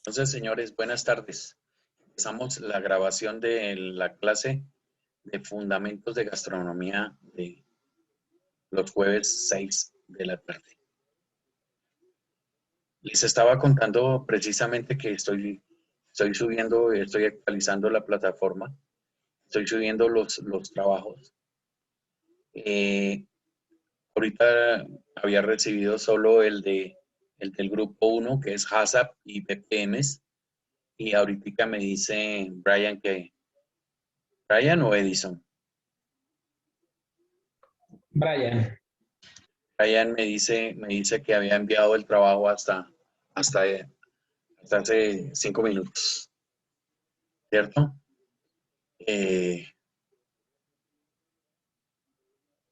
Entonces, señores, buenas tardes. Empezamos la grabación de la clase de Fundamentos de Gastronomía de los jueves 6 de la tarde. Les estaba contando precisamente que estoy actualizando la plataforma, estoy subiendo los trabajos. Eh, Ahorita había recibido solo el del grupo 1, que es HACCP y BPMs, y ahorita me dice Brian que Brian o Edison. Brian. Brian me dice que había enviado el trabajo hasta hace 5 minutos, ¿cierto? Eh,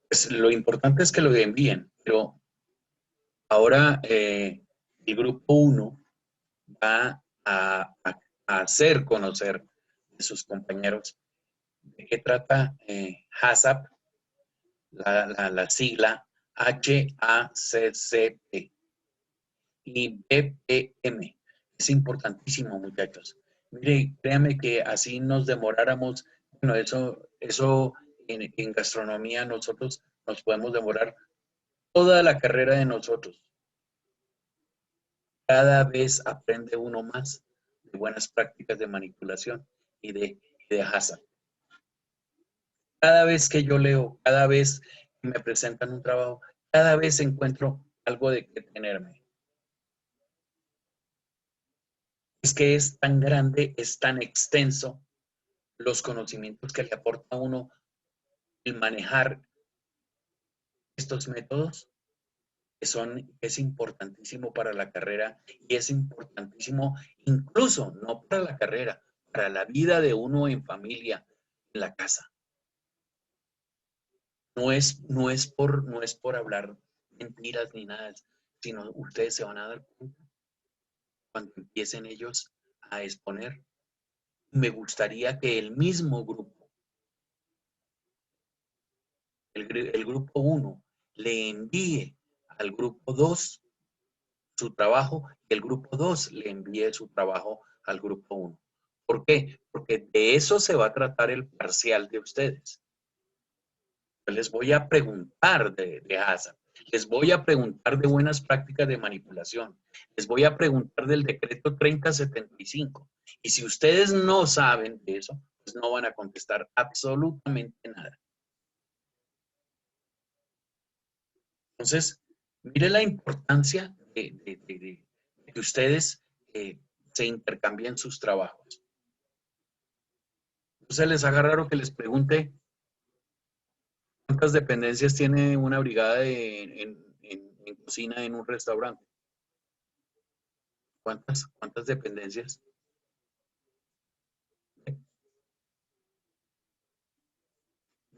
pues lo importante es que lo envíen, pero ahora el grupo 1 va a hacer conocer a sus compañeros de qué trata HACCP, la sigla HACCP y BPM. Es importantísimo, muchachos. Mire, créanme que así nos demoráramos, bueno, eso en gastronomía nosotros nos podemos demorar toda la carrera de nosotros. Cada vez aprende uno más de buenas prácticas de manipulación y de HACCP. Cada vez que yo leo, cada vez que me presentan un trabajo, cada vez encuentro algo de que tenerme. Es que es tan grande, es tan extenso los conocimientos que le aporta a uno el manejar estos métodos, es importantísimo para la carrera y es importantísimo incluso no para la carrera, para la vida de uno en familia, en la casa. No es por hablar mentiras ni nada, sino ustedes se van a dar cuenta cuando empiecen ellos a exponer. Me gustaría que el mismo grupo, el grupo 1, le envíe al grupo 2 su trabajo y el grupo 2 le envíe su trabajo al grupo 1. ¿Por qué? Porque de eso se va a tratar el parcial de ustedes. Yo les voy a preguntar de HACCP, les voy a preguntar de buenas prácticas de manipulación, les voy a preguntar del decreto 3075. Y si ustedes no saben de eso, pues no van a contestar absolutamente nada. Entonces, mire la importancia de que ustedes se intercambien sus trabajos. Entonces les haga raro que les pregunte cuántas dependencias tiene una brigada en cocina en un restaurante. ¿Cuántas dependencias?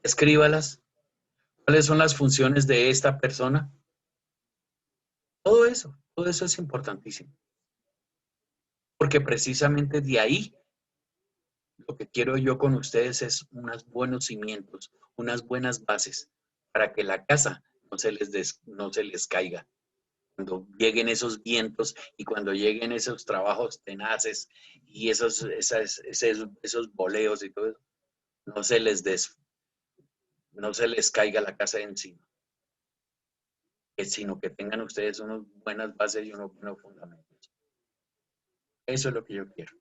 Escríbalas. ¿Cuáles son las funciones de esta persona? Todo eso es importantísimo. Porque precisamente de ahí lo que quiero yo con ustedes es unos buenos cimientos, unas buenas bases para que la casa no se les caiga. Cuando lleguen esos vientos y cuando lleguen esos trabajos tenaces y esos boleos y todo eso, no se les no se les caiga la casa encima, sino que tengan ustedes unas buenas bases y unos buenos fundamentos. Eso es lo que yo quiero.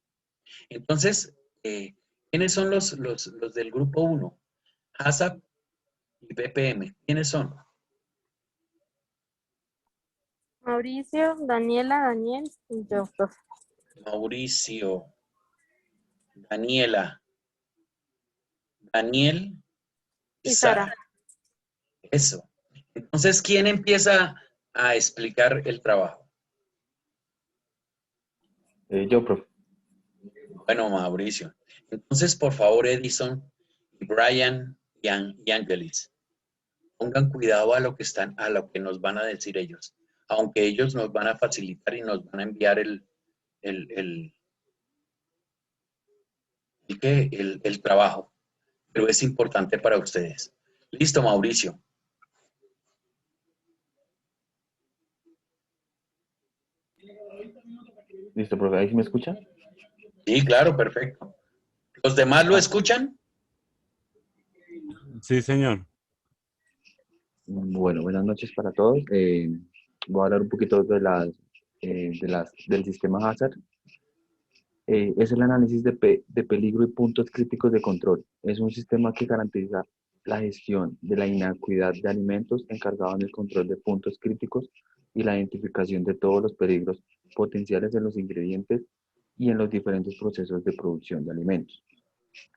Entonces, ¿quiénes son los del grupo 1? HACCP y BPM. ¿Quiénes son? Mauricio, Daniela, Daniel y yo, profe. Mauricio, Daniela, Daniel y Y Sara. Sara. Eso. Entonces, ¿quién empieza a explicar el trabajo? Yo, profe. Bueno, Mauricio. Entonces, por favor, Edison, y Brian y Angelis, pongan cuidado a lo que nos van a decir ellos. Aunque ellos nos van a facilitar y nos van a enviar el trabajo, pero es importante para ustedes. Listo, Mauricio. Listo, profe, ¿ahí sí me escucha? Sí, claro, perfecto. ¿Los demás lo Ah, escuchan? Sí, señor. bueno, buenas noches para todos. Voy a hablar un poquito del sistema Hazard. Es el análisis de peligro y puntos críticos de control. Es un sistema que garantiza la gestión de la inocuidad de alimentos encargado en el control de puntos críticos y la identificación de todos los peligros potenciales en los ingredientes y en los diferentes procesos de producción de alimentos.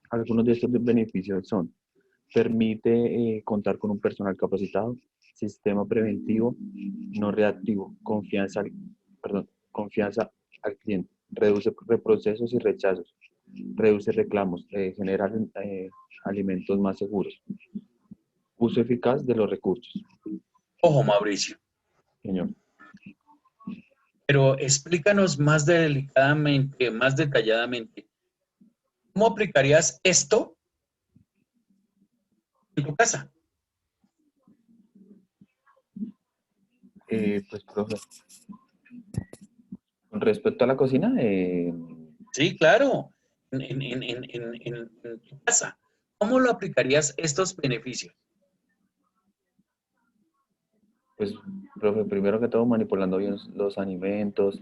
Algunos de estos beneficios son: permite contar con un personal capacitado, sistema preventivo, no reactivo, confianza al cliente, reduce reprocesos y rechazos, reduce reclamos, genera alimentos más seguros, uso eficaz de los recursos. Ojo, Mauricio, Señor, pero explícanos más delicadamente, más detalladamente, ¿cómo aplicarías esto en tu casa? pues, profe, con respecto a la cocina, Sí, claro, en tu casa. ¿Cómo lo aplicarías estos beneficios? pues, profe, primero que todo, manipulando bien los alimentos,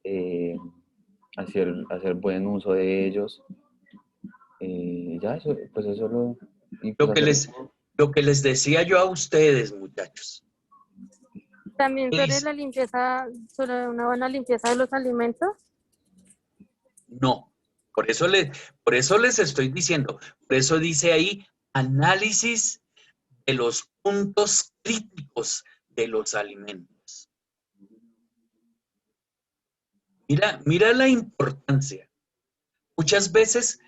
eh, hacer buen uso de ellos. Ya, eso, pues eso lo... Y pues Lo que hacer... les, lo que les decía yo a ustedes, muchachos. También sobre Edison, la limpieza, sobre una buena limpieza de los alimentos. no. Por eso les estoy diciendo. Por eso dice ahí análisis de los puntos críticos de los alimentos. Mira la importancia. Muchas veces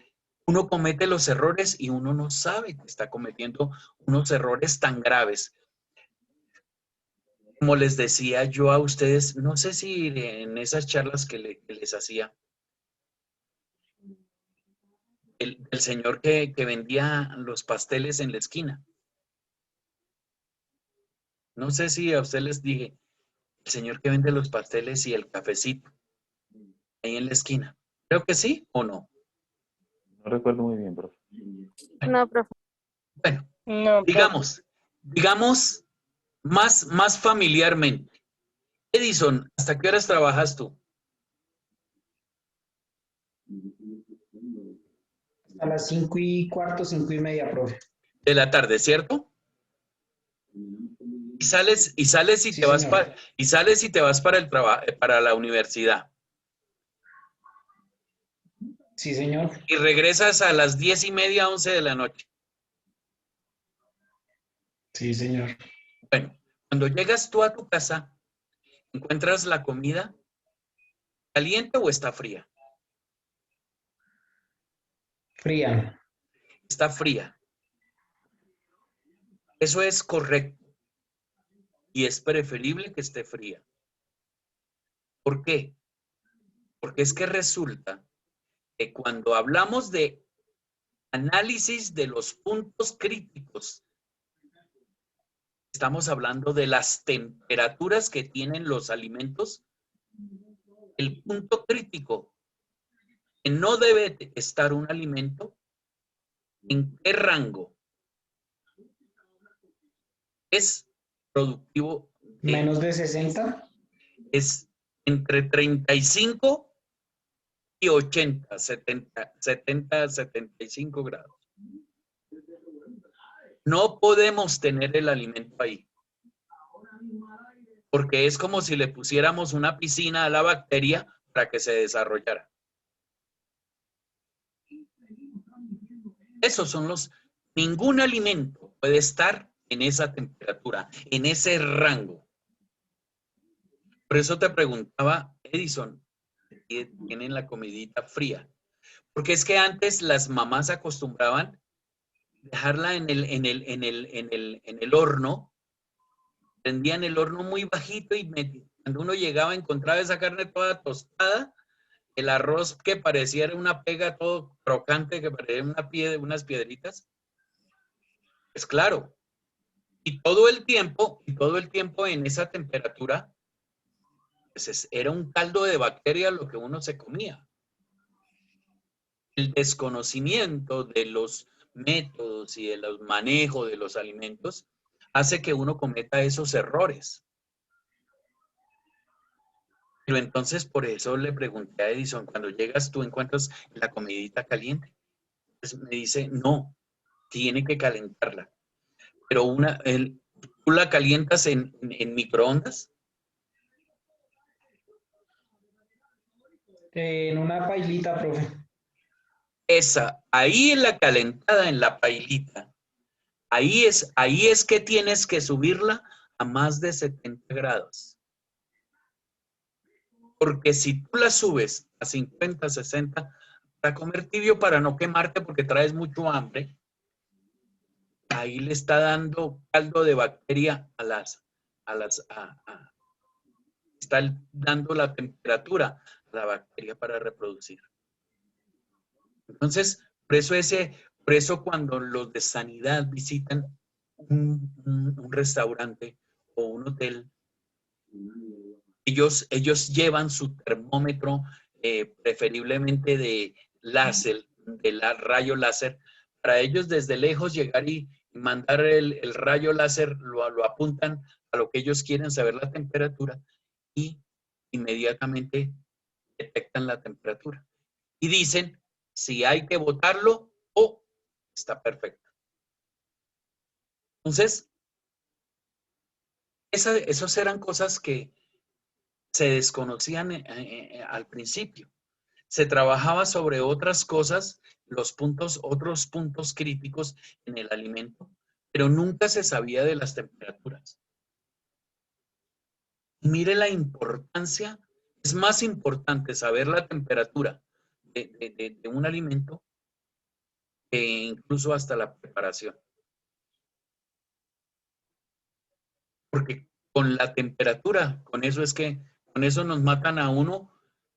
uno comete los errores y uno no sabe que está cometiendo unos errores tan graves. Como les decía yo a ustedes, no sé si en esas charlas que les hacía, el señor que vendía los pasteles en la esquina. No sé si a ustedes les dije, el señor que vende los pasteles y el cafecito ahí en la esquina. Creo que sí o no. No recuerdo muy bien, profe. No, profe. Bueno, No, profe. digamos más familiarmente. Edison, ¿hasta qué horas trabajas tú? A las 5:15, 5:30, profe. De la tarde, ¿cierto? Y sales y Sí, te vas señor. para el trabajo, para la universidad. Sí, señor. Y regresas a las 10:30, 11 de la noche. Sí, señor. Bueno, cuando llegas tú a tu casa, ¿encuentras la comida caliente o está fría? Fría. Está fría. Eso es correcto y es preferible que esté fría. ¿Por qué? Porque es que resulta que cuando hablamos de análisis de los puntos críticos, estamos hablando de las temperaturas que tienen los alimentos. El punto crítico que no debe estar un alimento, ¿en qué rango es productivo? Menos de 60. Es entre 35 y 80, 75 grados. No podemos tener el alimento ahí, porque es como si le pusiéramos una piscina a la bacteria para que se desarrollara. Esos son ningún alimento puede estar en esa temperatura, en ese rango. Por eso te preguntaba, Edison, ¿si tienen la comidita fría? Porque es que antes las mamás acostumbraban dejarla en el horno, prendían el horno muy bajito y cuando uno llegaba encontraba esa carne toda tostada, el arroz que pareciera una pega todo crocante, que parecía unas piedritas. Pues claro, y todo el tiempo en esa temperatura, Pues era un caldo de bacterias lo que uno se comía. El desconocimiento de los métodos y de los manejos de los alimentos hace que uno cometa esos errores. Pero entonces por eso le pregunté a Edison, cuando llegas tú encuentras la comidita caliente. Entonces me dice, no, tiene que calentarla. Pero tú la calientas en microondas. En una pailita, profe. Esa, ahí en la calentada, en la pailita, ahí es que tienes que subirla a más de 70 grados. Porque si tú la subes a 50, 60, para comer tibio, para no quemarte porque traes mucho hambre, ahí le está dando caldo de bacteria está dando la temperatura a la bacteria para reproducir. Entonces, por eso cuando los de sanidad visitan un restaurante o un hotel, ellos llevan su termómetro, preferiblemente de láser, rayo láser, para ellos desde lejos llegar y mandar el rayo láser, lo apuntan a lo que ellos quieren saber la temperatura y inmediatamente detectan la temperatura. Y dicen si hay que botarlo o está perfecto. Entonces, esas eran cosas que se desconocían al principio. Se trabajaba sobre otras cosas, otros puntos críticos en el alimento, pero nunca se sabía de las temperaturas. Mire la importancia, es más importante saber la temperatura de un alimento que incluso hasta la preparación. Porque con la temperatura, con eso nos matan a uno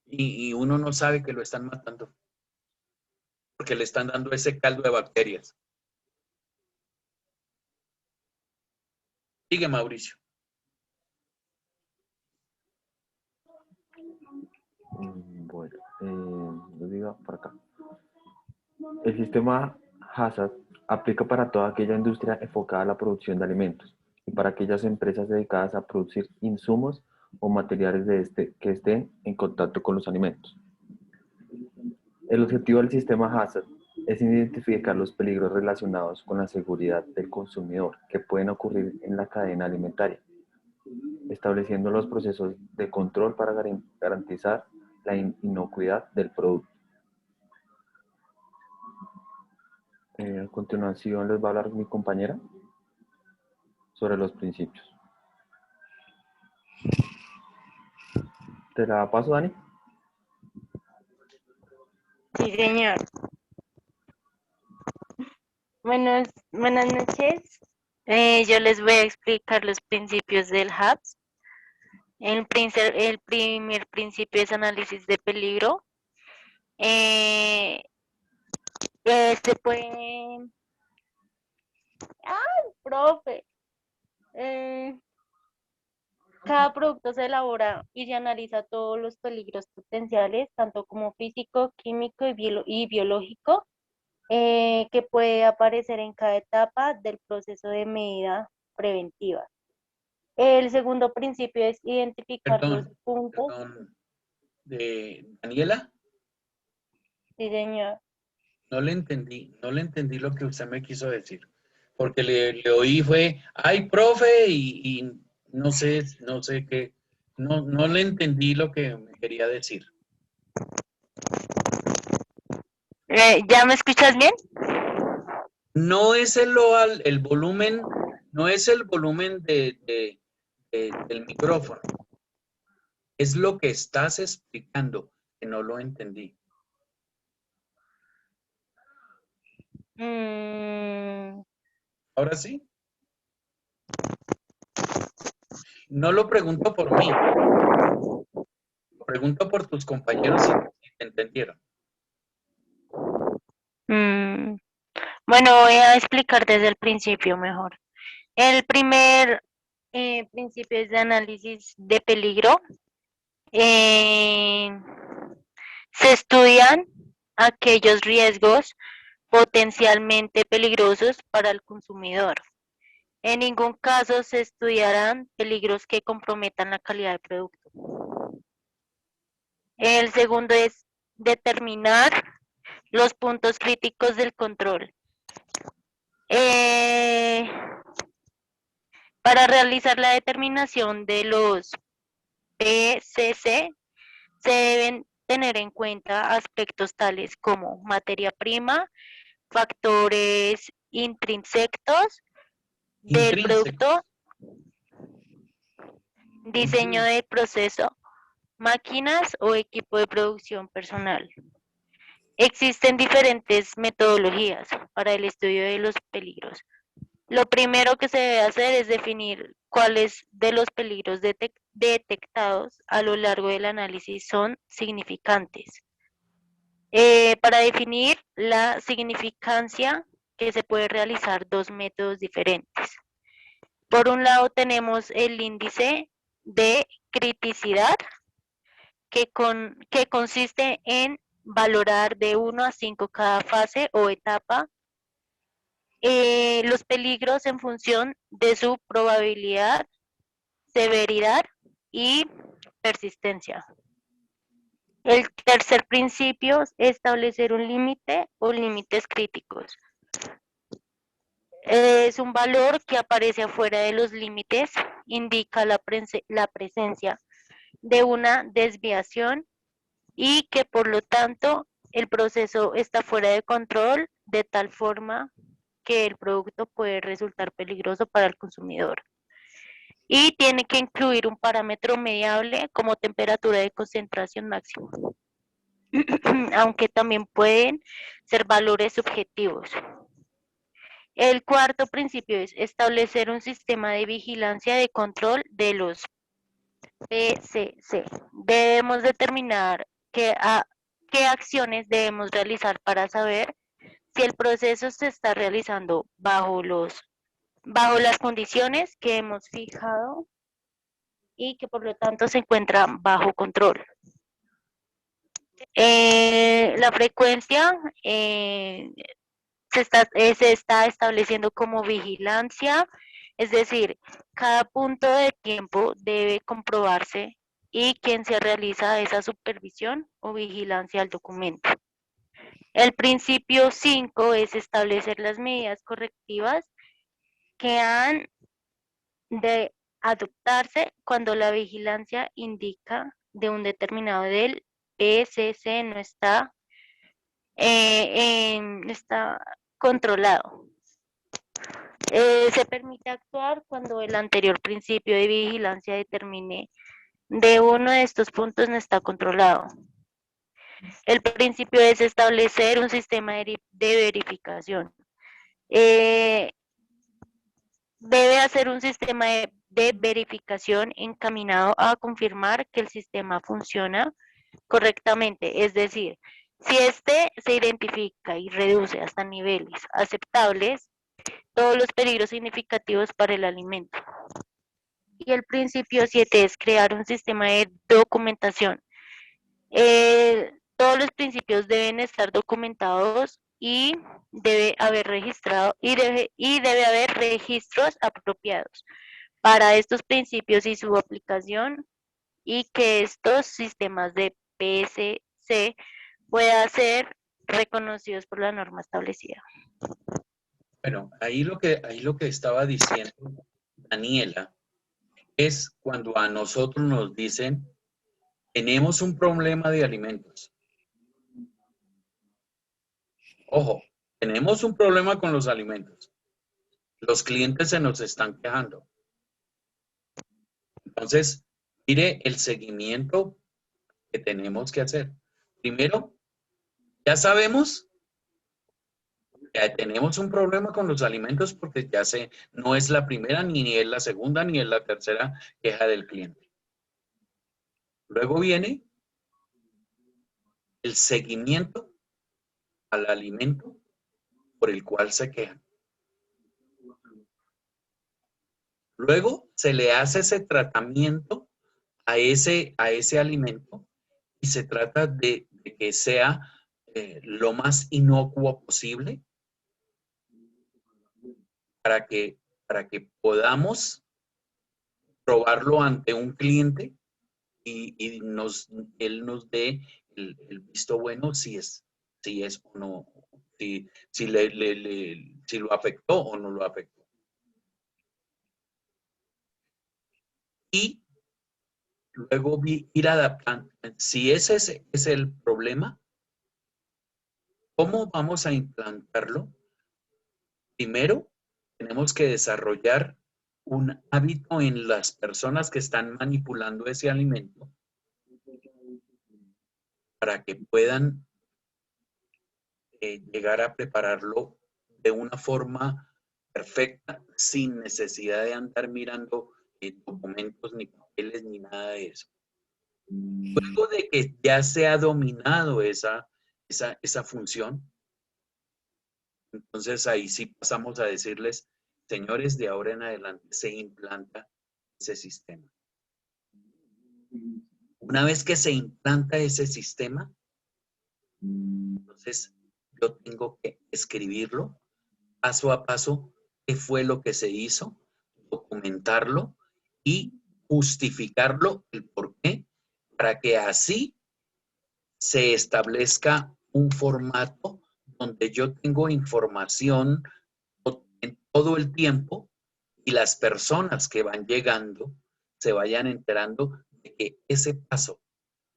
y uno no sabe que lo están matando. Porque le están dando ese caldo de bacterias. Sigue, Mauricio. Bueno, lo digo por acá. El sistema HACCP aplica para toda aquella industria enfocada a la producción de alimentos y para aquellas empresas dedicadas a producir insumos o materiales que estén en contacto con los alimentos. El objetivo del sistema HACCP es identificar los peligros relacionados con la seguridad del consumidor que pueden ocurrir en la cadena alimentaria, estableciendo los procesos de control para garantizar la inocuidad del producto. A continuación les va a hablar mi compañera sobre los principios. ¿Te la paso, Dani? Sí, señor. Buenas noches. Yo les voy a explicar los principios del HACCP. El primer principio es análisis de peligro. Se puede... ¡Ay, profe! Cada producto se elabora y se analiza todos los peligros potenciales, tanto como físico, químico y biológico, que puede aparecer en cada etapa del proceso de medida preventiva. El segundo principio es identificar los puntos. Perdón, de Daniela, Sí, señor. no le entendí lo que usted me quiso decir, porque le oí fue, ay, profe, y no sé qué, no le entendí lo que me quería decir. ¿Ya me escuchas bien? No es el volumen, no es el volumen del micrófono, es lo que estás explicando, que no lo entendí. ¿Ahora sí? No lo pregunto por mí, lo pregunto por tus compañeros si te entendieron. Bueno, voy a explicar desde el principio mejor. El primer principio es de análisis de peligro. Se estudian aquellos riesgos potencialmente peligrosos para el consumidor. En ningún caso se estudiarán peligros que comprometan la calidad del producto. El segundo es determinar los puntos críticos del control. Para realizar la determinación de los PCC, se deben tener en cuenta aspectos tales como materia prima, factores intrínsecos del producto, diseño del proceso, máquinas o equipo de producción personal. Existen diferentes metodologías para el estudio de los peligros. Lo primero que se debe hacer es definir cuáles de los peligros detectados a lo largo del análisis son significantes. Para definir la significancia, que se puede realizar dos métodos diferentes. Por un lado tenemos el índice de criticidad, que consiste en valorar de 1 a 5 cada fase o etapa los peligros en función de su probabilidad, severidad y persistencia. El tercer principio es establecer un límite o límites críticos. Es un valor que aparece afuera de los límites, indica la presencia de una desviación y que por lo tanto el proceso está fuera de control de tal forma que el producto puede resultar peligroso para el consumidor. Y tiene que incluir un parámetro mediable como temperatura de concentración máxima, aunque también pueden ser valores subjetivos. El cuarto principio es establecer un sistema de vigilancia de control de los PCC. Debemos determinar qué acciones debemos realizar para saber si el proceso se está realizando bajo las condiciones que hemos fijado y que por lo tanto se encuentran bajo control. La frecuencia se está estableciendo como vigilancia, es decir, cada punto de tiempo debe comprobarse y quién se realiza esa supervisión o vigilancia al documento. El principio 5 es establecer las medidas correctivas que han de adoptarse cuando la vigilancia indica de un determinado del PCC no está controlado. Se permite actuar cuando el anterior principio de vigilancia determine de uno de estos puntos no está controlado. El principio es establecer un sistema de verificación. Debe hacer un sistema de verificación encaminado a confirmar que el sistema funciona correctamente, es decir, si este se identifica y reduce hasta niveles aceptables todos los peligros significativos para el alimento. Y el principio 7 es crear un sistema de documentación. Todos los principios deben estar documentados y debe haber registrado y debe haber registros apropiados para estos principios y su aplicación, y que estos sistemas de PSC puedan ser reconocidos por la norma establecida. Bueno, ahí lo que estaba diciendo Daniela es cuando a nosotros nos dicen, tenemos un problema de alimentos. Ojo, tenemos un problema con los alimentos. Los clientes se nos están quejando. Entonces, mire el seguimiento que tenemos que hacer. Primero, ya sabemos que tenemos un problema con los alimentos porque ya sé, no es la primera, ni es la segunda, ni es la tercera queja del cliente. Luego viene el seguimiento al alimento por el cual se quejan. Luego se le hace ese tratamiento a ese alimento y se trata de que sea lo más inocuo posible para que podamos probarlo ante un cliente y él nos dé el visto bueno si es o no, si lo afectó o no lo afectó. Y luego ir adaptando. Si ese es el problema, ¿cómo vamos a implantarlo? Primero, tenemos que desarrollar un hábito en las personas que están manipulando ese alimento para que puedan llegar a prepararlo de una forma perfecta sin necesidad de andar mirando documentos ni papeles ni nada de eso. Luego de que ya se ha dominado esa función, entonces ahí sí pasamos a decirles, señores, de ahora en adelante se implanta ese sistema. Una vez que se implanta ese sistema, entonces yo tengo que escribirlo paso a paso, qué fue lo que se hizo, documentarlo y justificarlo, el por qué, para que así se establezca un formato donde yo tengo información en todo el tiempo y las personas que van llegando se vayan enterando de que ese paso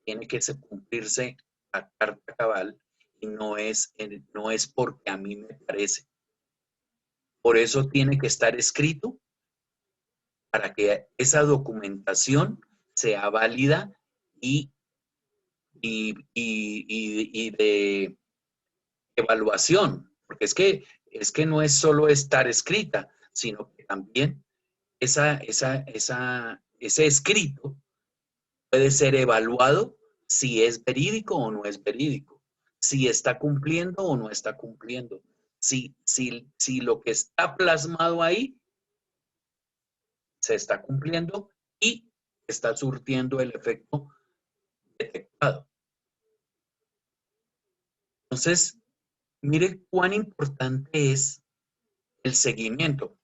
tiene que cumplirse a carta cabal y no es porque a mí me parece. Por eso tiene que estar escrito para que esa documentación sea válida y de evaluación, porque es que no es solo estar escrita, sino que también ese escrito puede ser evaluado si es verídico o no es verídico, si está cumpliendo o no está cumpliendo, si lo que está plasmado ahí se está cumpliendo y está surtiendo el efecto detectado. Entonces, mire cuán importante es el seguimiento.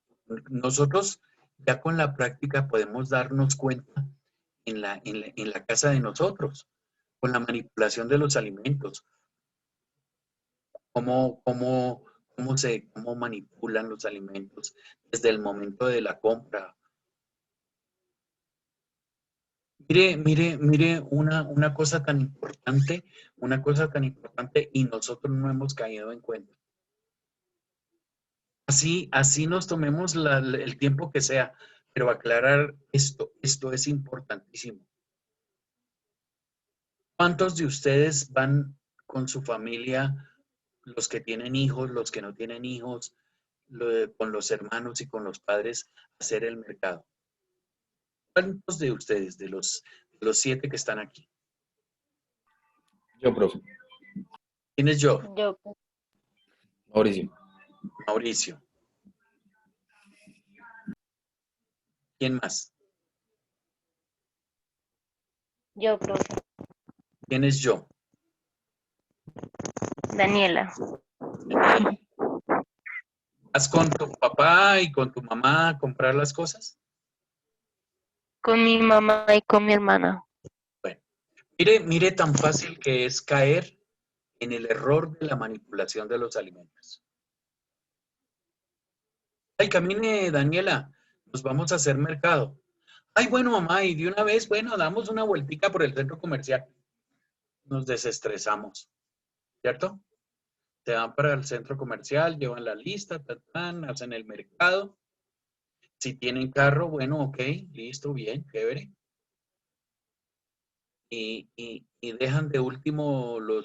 Nosotros ya con la práctica podemos darnos cuenta en la casa de nosotros, con la manipulación de los alimentos, cómo manipulan los alimentos desde el momento de la compra. Mire una cosa tan importante, y nosotros no hemos caído en cuenta. Así nos tomemos el tiempo que sea, pero aclarar esto es importantísimo. ¿Cuántos de ustedes van con su familia, los que tienen hijos, los que no tienen hijos, con los hermanos y con los padres, a hacer el mercado? ¿Cuántos de ustedes, de los 7 que están aquí? Yo, profe. ¿Quién es yo? Yo, Mauricio. Mauricio. ¿Quién más? profe. ¿Quién es yo? Daniela. ¿Vas con tu papá y con tu mamá a comprar las cosas? Con mi mamá y con mi hermana. Bueno, mire tan fácil que es caer en el error de la manipulación de los alimentos. Ay, camine, Daniela, nos vamos a hacer mercado. Ay, bueno, mamá, y de una vez, bueno, damos una vueltica por el centro comercial. Nos desestresamos, ¿cierto? Se van para el centro comercial, llevan la lista, hacen el mercado. Si tienen carro, bueno, ok, listo, bien, chévere. Y dejan de último lo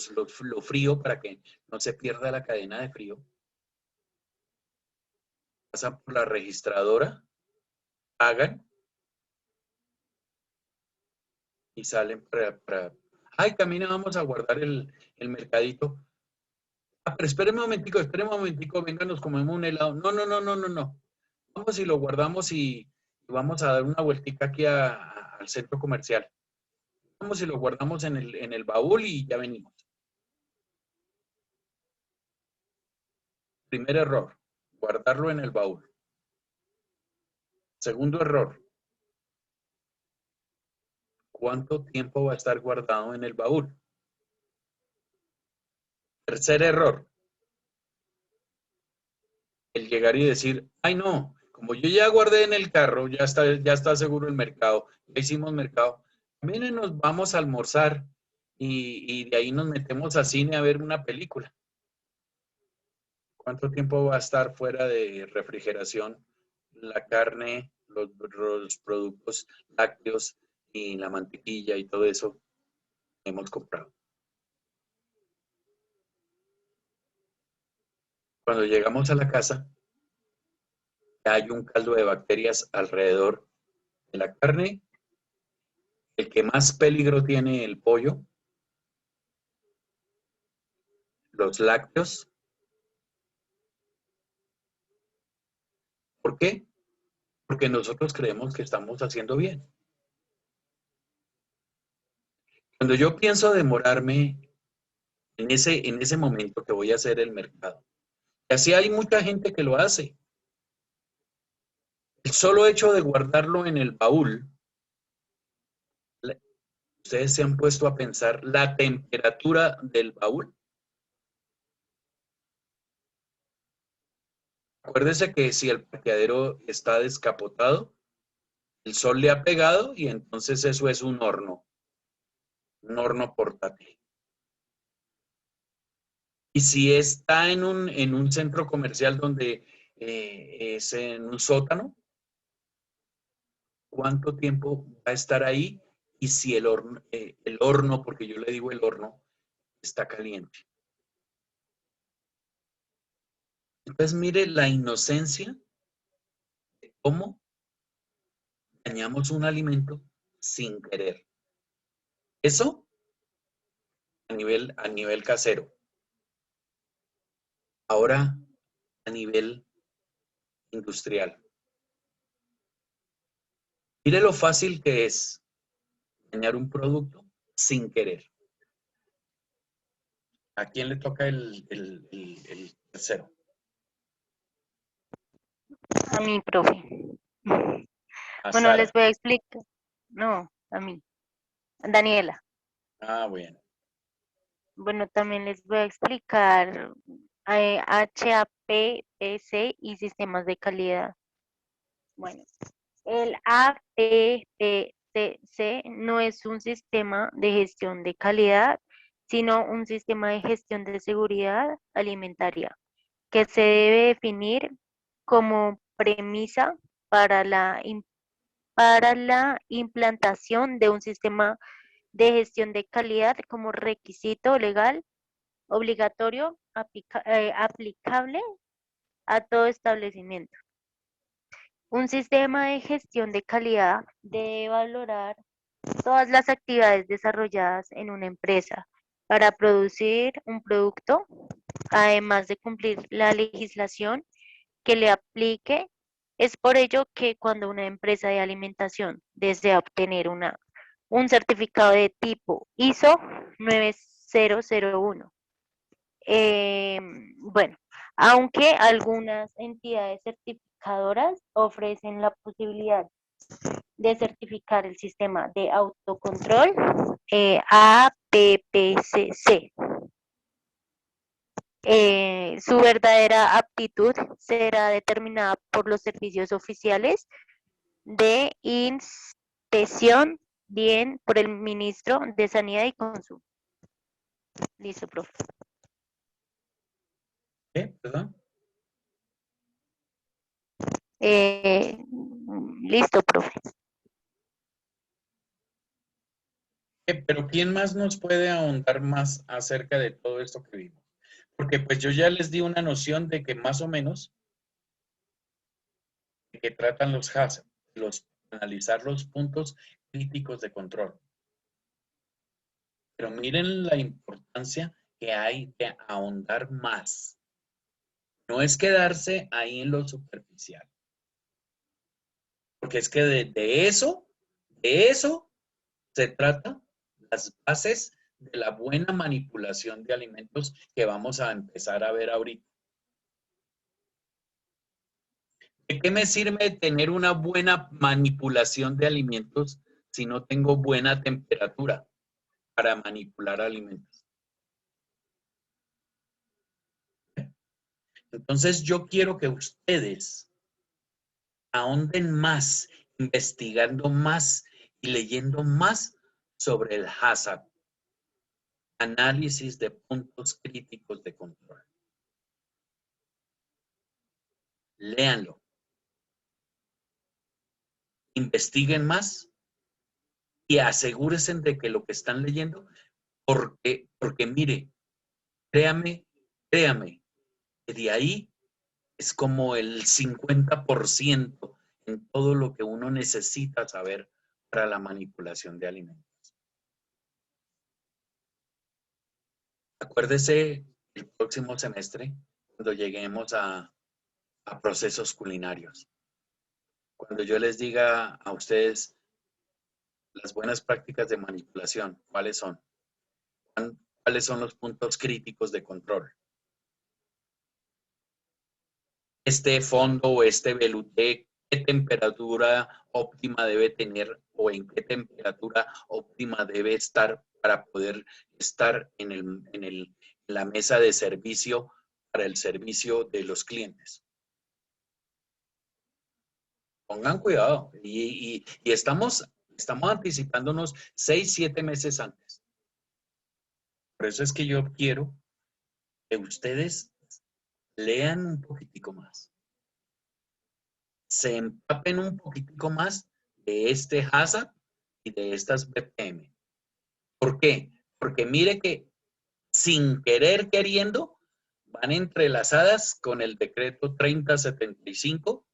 frío para que no se pierda la cadena de frío. Pasan por la registradora, pagan y salen ay, camina, vamos a guardar el mercadito. Ah, pero espéreme un momentico, venga, nos comemos un helado. No. Vamos y lo guardamos y vamos a dar una vueltica aquí al centro comercial. Vamos y lo guardamos en el baúl y ya venimos. Primer error, guardarlo en el baúl. Segundo error, ¿cuánto tiempo va a estar guardado en el baúl? Tercer error, el llegar y decir, ay no, como yo ya guardé en el carro, ya está seguro el mercado, ya hicimos mercado, miren, nos vamos a almorzar y de ahí nos metemos al cine a ver una película. ¿Cuánto tiempo va a estar fuera de refrigeración la carne, los productos lácteos y la mantequilla y todo eso que hemos comprado? Cuando llegamos a la casa, hay un caldo de bacterias alrededor de la carne. El que más peligro tiene el pollo, los lácteos. ¿Por qué? Porque nosotros creemos que estamos haciendo bien. Cuando yo pienso demorarme en ese momento que voy a hacer el mercado, y así hay mucha gente que lo hace. El solo hecho de guardarlo en el baúl, ustedes se han puesto a pensar la temperatura del baúl. Acuérdese que si el parqueadero está descapotado, el sol le ha pegado y entonces eso es un horno portátil. Y si está en un centro comercial donde es en un sótano, ¿cuánto tiempo va a estar ahí? Y si el horno, porque yo le digo el horno, está caliente. Entonces mire la inocencia de cómo dañamos un alimento sin querer. Eso a nivel casero. Ahora a nivel industrial. Mire lo fácil que es dañar un producto sin querer. ¿A quién le toca el tercero? A mí, profe. A Bueno, les Sara. voy a explicar. No, a mí. Daniela. Ah, bueno. Bueno, también les voy a explicar HAPPC y sistemas de calidad. Bueno, el APPCC no es un sistema de gestión de calidad, sino un sistema de gestión de seguridad alimentaria que se debe definir como premisa para para la implantación de un sistema de gestión de calidad como requisito legal obligatorio aplicable a todo establecimiento. Un sistema de gestión de calidad debe valorar todas las actividades desarrolladas en una empresa para producir un producto, además de cumplir la legislación que le aplique. Es por ello que cuando una empresa de alimentación desea obtener un certificado de tipo ISO 9001, bueno, aunque algunas entidades certificadoras ofrecen la posibilidad de certificar el sistema de autocontrol APPCC. Su verdadera aptitud será determinada por los servicios oficiales de inspección, bien por el ministro de Sanidad y Consumo. Listo, profe. ¿Qué? ¿Perdón? Listo, profe. Pero ¿quién más nos puede ahondar más acerca de todo esto que vimos? Porque pues yo ya les di una noción de que más o menos de que tratan los hazards, analizar los puntos críticos de control. Pero miren la importancia que hay de ahondar más. No es quedarse ahí en lo superficial. Porque es que de eso se trata las bases de la buena manipulación de alimentos que vamos a empezar a ver ahorita. ¿De qué me sirve tener una buena manipulación de alimentos si no tengo buena temperatura para manipular alimentos? Entonces yo quiero que ustedes ahonden más, investigando más y leyendo más sobre el HACCP, análisis de puntos críticos de control. Léanlo. Investiguen más y asegúrense de que lo que están leyendo, porque mire, créame, que de ahí es como el 50% en todo lo que uno necesita saber para la manipulación de alimentos. Acuérdese el próximo semestre, cuando lleguemos a procesos culinarios. Cuando yo les diga a ustedes las buenas prácticas de manipulación, ¿cuáles son? ¿Cuáles son los puntos críticos de control? Este fondo o este velouté, ¿qué temperatura óptima debe tener o en qué temperatura óptima debe estar para poder estar en la mesa de servicio para el servicio de los clientes? Pongan cuidado y estamos anticipándonos 6, 7 meses antes. Por eso es que yo quiero que ustedes lean un poquitico más. Se empapen un poquitico más de este HACCP y de estas BPM. ¿Por qué? Porque mire que sin querer queriendo van entrelazadas con el decreto 3075,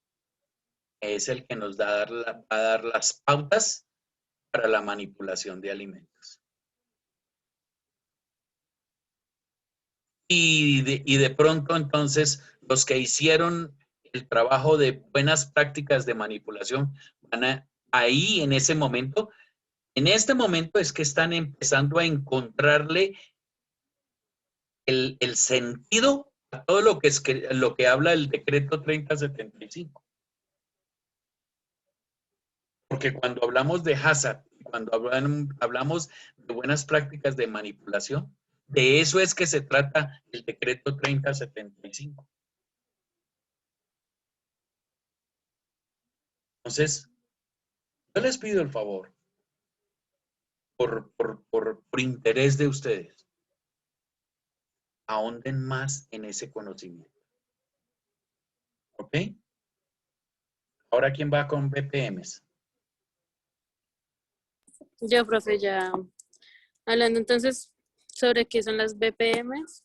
que es el que nos va a dar las pautas para la manipulación de alimentos. Y de pronto entonces los que hicieron el trabajo de buenas prácticas de manipulación van ahí en ese momento, en este momento es que están empezando a encontrarle el sentido a todo lo que habla el decreto 3075. Porque cuando hablamos de HACCP, cuando hablamos de buenas prácticas de manipulación, de eso es que se trata el decreto 3075. Entonces, yo les pido el favor, por interés de ustedes, ahonden más en ese conocimiento. ¿Ok? Ahora, ¿quién va con BPMs? Yo, profe, ya hablando entonces sobre qué son las BPMs.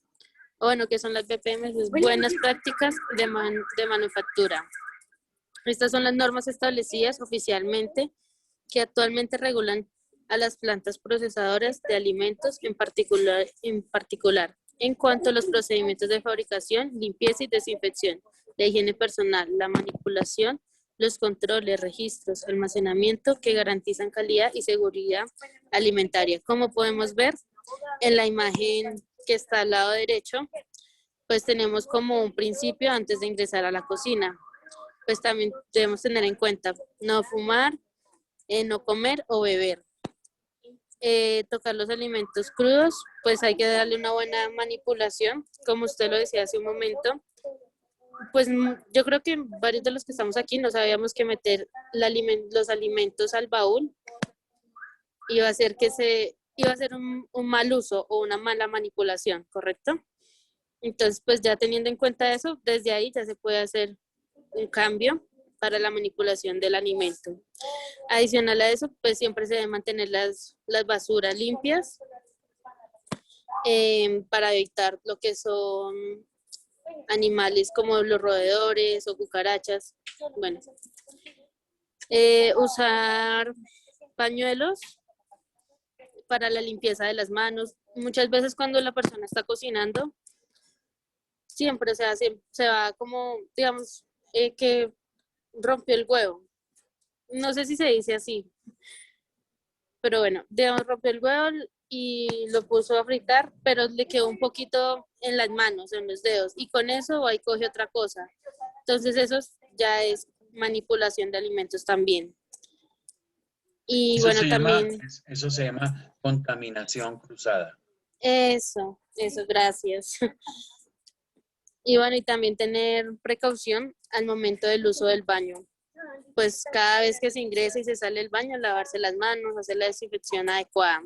Bueno, ¿qué son las BPMs? Es buenas prácticas de manufactura. Estas son las normas establecidas oficialmente que actualmente regulan a las plantas procesadoras de alimentos en particular en cuanto a los procedimientos de fabricación, limpieza y desinfección, la higiene personal, la manipulación, los controles, registros, almacenamiento que garantizan calidad y seguridad alimentaria. Como podemos ver en la imagen que está al lado derecho, pues tenemos como un principio antes de ingresar a la cocina. Pues también debemos tener en cuenta no fumar, no comer o beber. Tocar los alimentos crudos, pues hay que darle una buena manipulación, como usted lo decía hace un momento. Pues yo creo que varios de los que estamos aquí no sabíamos que meter los alimentos al baúl iba a ser un mal uso o una mala manipulación, ¿correcto? Entonces, pues ya teniendo en cuenta eso, desde ahí ya se puede hacer un cambio para la manipulación del alimento. Adicional a eso, pues siempre se deben mantener las basuras limpias para evitar lo que son animales como los roedores o cucarachas. Bueno, usar pañuelos para la limpieza de las manos. Muchas veces cuando la persona está cocinando, siempre se va como, digamos, que rompió el huevo. No sé si se dice así, pero bueno, digamos, rompió el huevo, y lo puso a fritar, pero le quedó un poquito en las manos, en los dedos, y con eso va y coge otra cosa. Entonces eso ya es manipulación de alimentos también. Y Eso bueno, se llama, también eso se llama contaminación cruzada. eso, gracias. Y bueno, y también tener precaución al momento del uso del baño. Pues cada vez que se ingresa y se sale del baño, lavarse las manos, hacer la desinfección adecuada.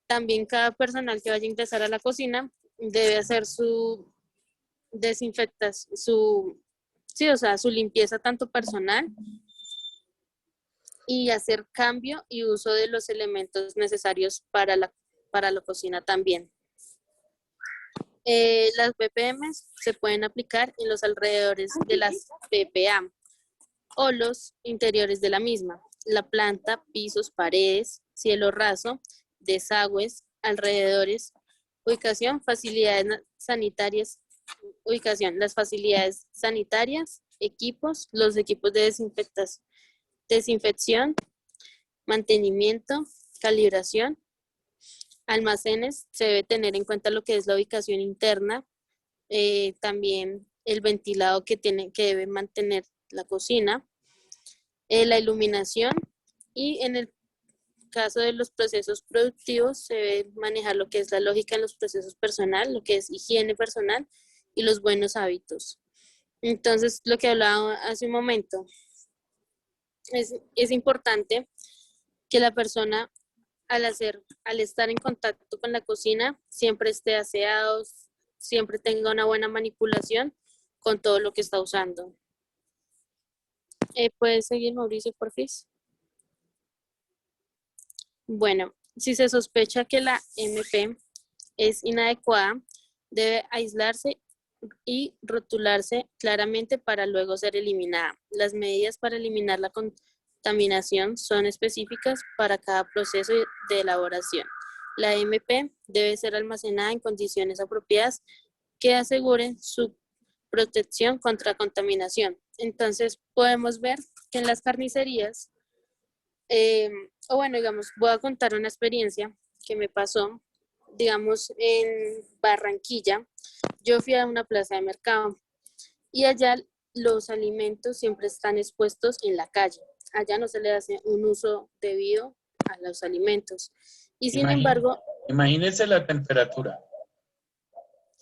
También cada personal que vaya a ingresar a la cocina debe hacer su desinfectación, sí, o sea, su limpieza tanto personal y hacer cambio y uso de los elementos necesarios para la cocina también. Las BPM se pueden aplicar en los alrededores de las PPA o los interiores de la misma, la planta, pisos, paredes, cielo raso, desagües, alrededores, ubicación, facilidades sanitarias, las facilidades sanitarias, equipos, los equipos de desinfección, mantenimiento, calibración, almacenes, se debe tener en cuenta lo que es la ubicación interna, también el ventilado que debe mantener la cocina, la iluminación, y en el caso de los procesos productivos se debe manejar lo que es la lógica en los procesos personal, lo que es higiene personal y los buenos hábitos. Entonces, lo que hablaba hace un momento, es importante que la persona al estar en contacto con la cocina siempre esté aseado, siempre tenga una buena manipulación con todo lo que está usando. ¿Puedes seguir, Mauricio, por favor? Bueno, si se sospecha que la MP es inadecuada, debe aislarse y rotularse claramente para luego ser eliminada. Las medidas para eliminar la contaminación son específicas para cada proceso de elaboración. La MP debe ser almacenada en condiciones apropiadas que aseguren su protección contra contaminación. Entonces, podemos ver que en las carnicerías, o bueno, digamos, voy a contar una experiencia que me pasó, digamos, en Barranquilla. Yo fui a una plaza de mercado y allá los alimentos siempre están expuestos en la calle. Allá no se le hace un uso debido a los alimentos. Y sin embargo, Imagínense la temperatura.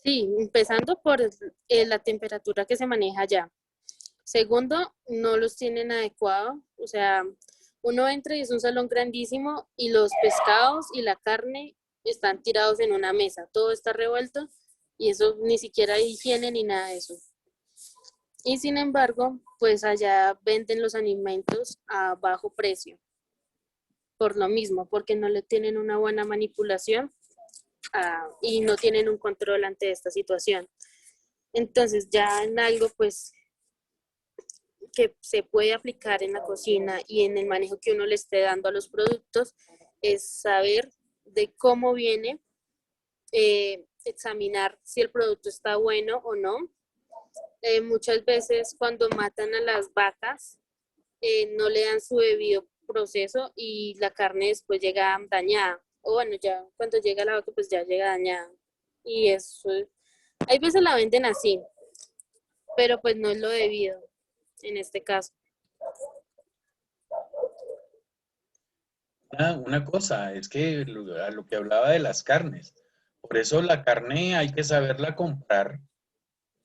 sí, empezando por la temperatura que se maneja allá. Segundo, no los tienen adecuado, o sea, uno entra y es un salón grandísimo y los pescados y la carne están tirados en una mesa, todo está revuelto y eso ni siquiera hay higiene ni nada de eso. Y sin embargo, pues allá venden los alimentos a bajo precio, por lo mismo, porque no le tienen una buena manipulación y no tienen un control ante esta situación. Entonces ya en algo pues que se puede aplicar en la cocina y en el manejo que uno le esté dando a los productos es saber de cómo viene, examinar si el producto está bueno o no. Muchas veces cuando matan a las vacas no le dan su debido proceso y la carne después llega dañada. O bueno, ya cuando llega la vaca pues ya llega dañada. Y eso, hay veces la venden así, pero pues no es lo debido en este caso. Una cosa, es que a lo que hablaba de las carnes, por eso la carne hay que saberla comprar.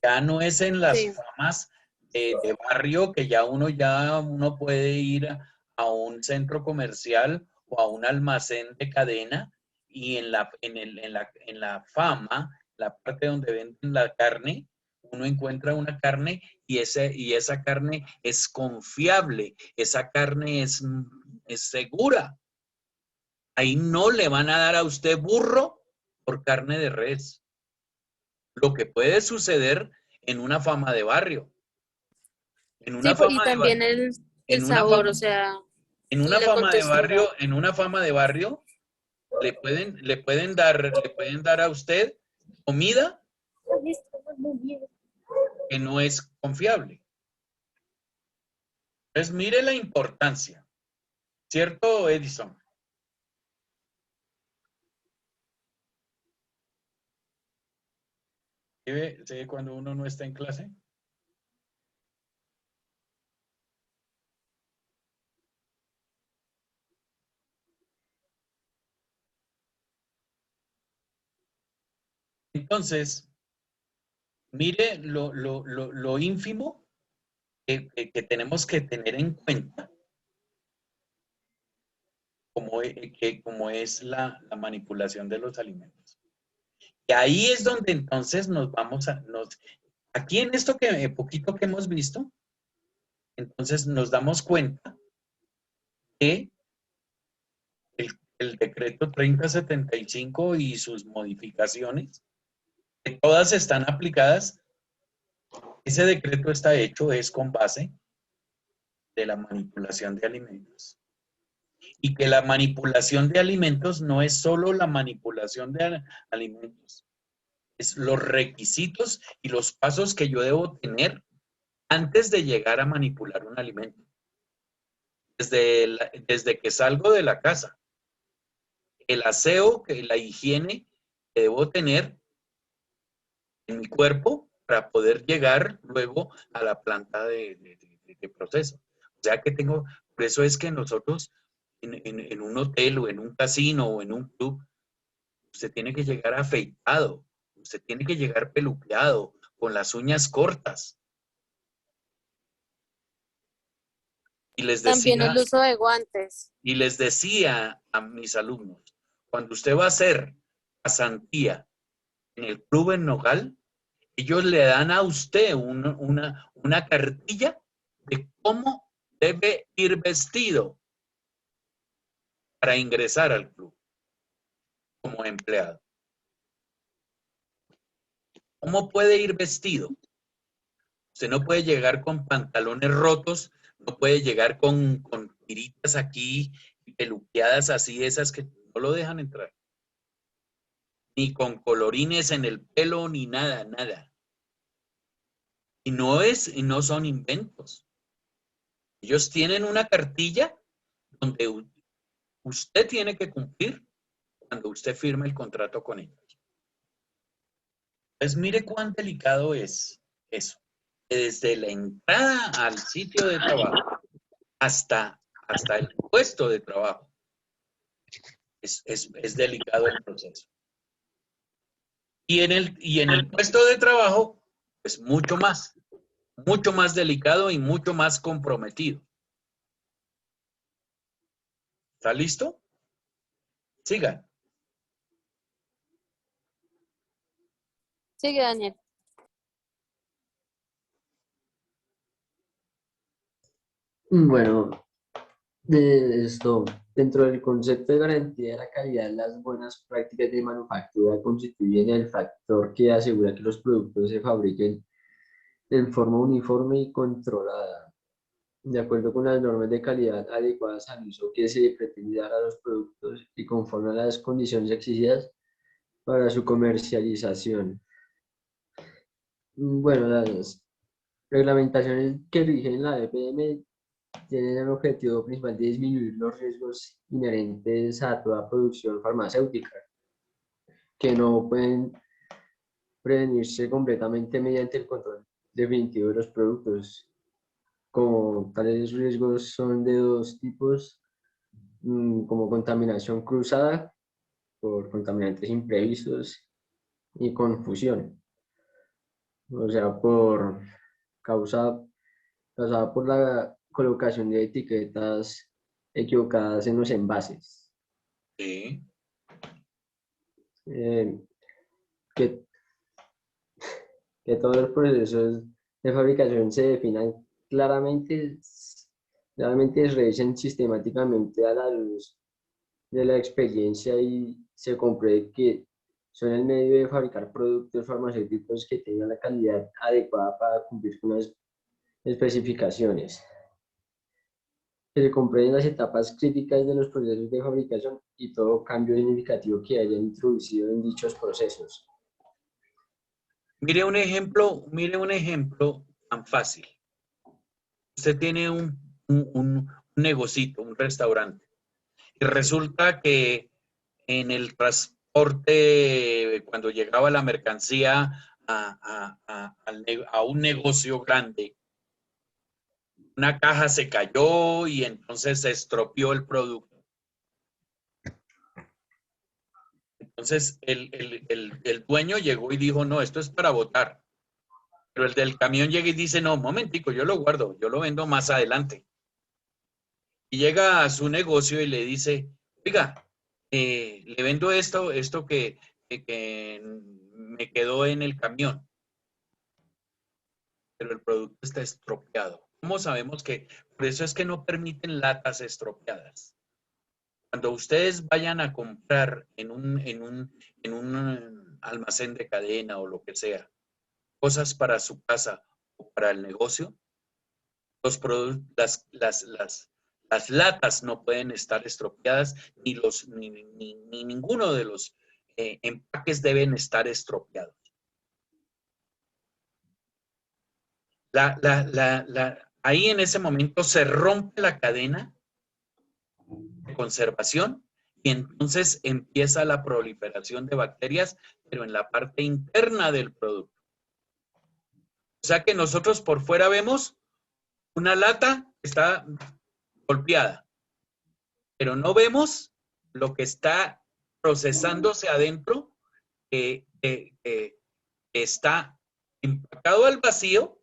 Ya no es en las Sí. famas de barrio que ya uno puede ir a un centro comercial o a un almacén de cadena y en la fama, la parte donde venden la carne, uno encuentra una carne y esa carne es confiable, esa carne es segura. Ahí no le van a dar a usted burro por carne de res. Lo que puede suceder en una fama de barrio. En una Sí, y fama de también barrio. el sabor, o sea, En y una la fama de contextura. barrio, le pueden dar a usted comida que no es confiable. Entonces, mire la importancia. ¿Cierto, Edison? ¿Sí ve cuando uno no está en clase? Entonces, mire lo ínfimo que tenemos que tener en cuenta como es la manipulación de los alimentos. Y ahí es donde entonces aquí en esto poquito que hemos visto, entonces nos damos cuenta que el decreto 3075 y sus modificaciones, que todas están aplicadas, ese decreto está hecho, es con base de la manipulación de alimentos. Y que la manipulación de alimentos no es solo la manipulación de alimentos, es los requisitos y los pasos que yo debo tener antes de llegar a manipular un alimento. Desde que salgo de la casa, el aseo, la higiene que debo tener en mi cuerpo para poder llegar luego a la planta de proceso. O sea que por eso es que nosotros en un hotel o en un casino o en un club, usted tiene que llegar afeitado, usted tiene que llegar peluqueado, con las uñas cortas. Y También el uso de guantes. Y les decía a mis alumnos, cuando usted va a hacer pasantía en el club en Nogal, ellos le dan a usted una cartilla de cómo debe ir vestido para ingresar al club como empleado. ¿Cómo puede ir vestido? Usted no puede llegar con pantalones rotos, no puede llegar con tiritas aquí, peluqueadas así, esas que no lo dejan entrar. Ni con colorines en el pelo, ni nada, nada. Y no son inventos. Ellos tienen una cartilla donde usted tiene que cumplir cuando usted firma el contrato con ellos. Entonces, mire cuán delicado es eso. Desde la entrada al sitio de trabajo hasta el puesto de trabajo. Es delicado el proceso. Y en el puesto de trabajo, pues mucho más delicado y mucho más comprometido. ¿Está listo? Siga. Sigue, Daniel. Bueno, dentro del concepto de garantía de la calidad, las buenas prácticas de manufactura constituyen el factor que asegura que los productos se fabriquen en forma uniforme y controlada, de acuerdo con las normas de calidad adecuadas al uso que se pretende dar a los productos y conforme a las condiciones exigidas para su comercialización. Bueno, las reglamentaciones que rigen la EPM tienen el objetivo principal de disminuir los riesgos inherentes a toda producción farmacéutica, que no pueden prevenirse completamente mediante el control definitivo de los productos. Como tales riesgos son de dos tipos, como contaminación cruzada por contaminantes imprevistos y confusión, o sea, causada por la colocación de etiquetas equivocadas en los envases. Sí. Que todos los procesos de fabricación se definan claramente se revisen sistemáticamente a la luz de la experiencia y se compruebe que son el medio de fabricar productos farmacéuticos que tengan la calidad adecuada para cumplir con las especificaciones. Se comprenden las etapas críticas de los procesos de fabricación y todo cambio significativo que hayan introducido en dichos procesos. Mire un ejemplo tan fácil. Usted tiene un negocito, un restaurante, y resulta que en el transporte, cuando llegaba la mercancía a un negocio grande, una caja se cayó y entonces se estropeó el producto. Entonces el dueño llegó y dijo, no, esto es para botar. Pero el del camión llega y dice, no, un momentico, yo lo guardo, yo lo vendo más adelante. Y llega a su negocio y le dice, oiga, le vendo esto que me quedó en el camión, pero el producto está estropeado. ¿Cómo sabemos que? Por eso es que no permiten latas estropeadas. Cuando ustedes vayan a comprar en un almacén de cadena o lo que sea, cosas para su casa o para el negocio, las latas no pueden estar estropeadas, ni ninguno de los empaques deben estar estropeados. Ahí en ese momento se rompe la cadena de conservación y entonces empieza la proliferación de bacterias, pero en la parte interna del producto. O sea que nosotros por fuera vemos una lata que está golpeada, pero no vemos lo que está procesándose adentro, que está empacado al vacío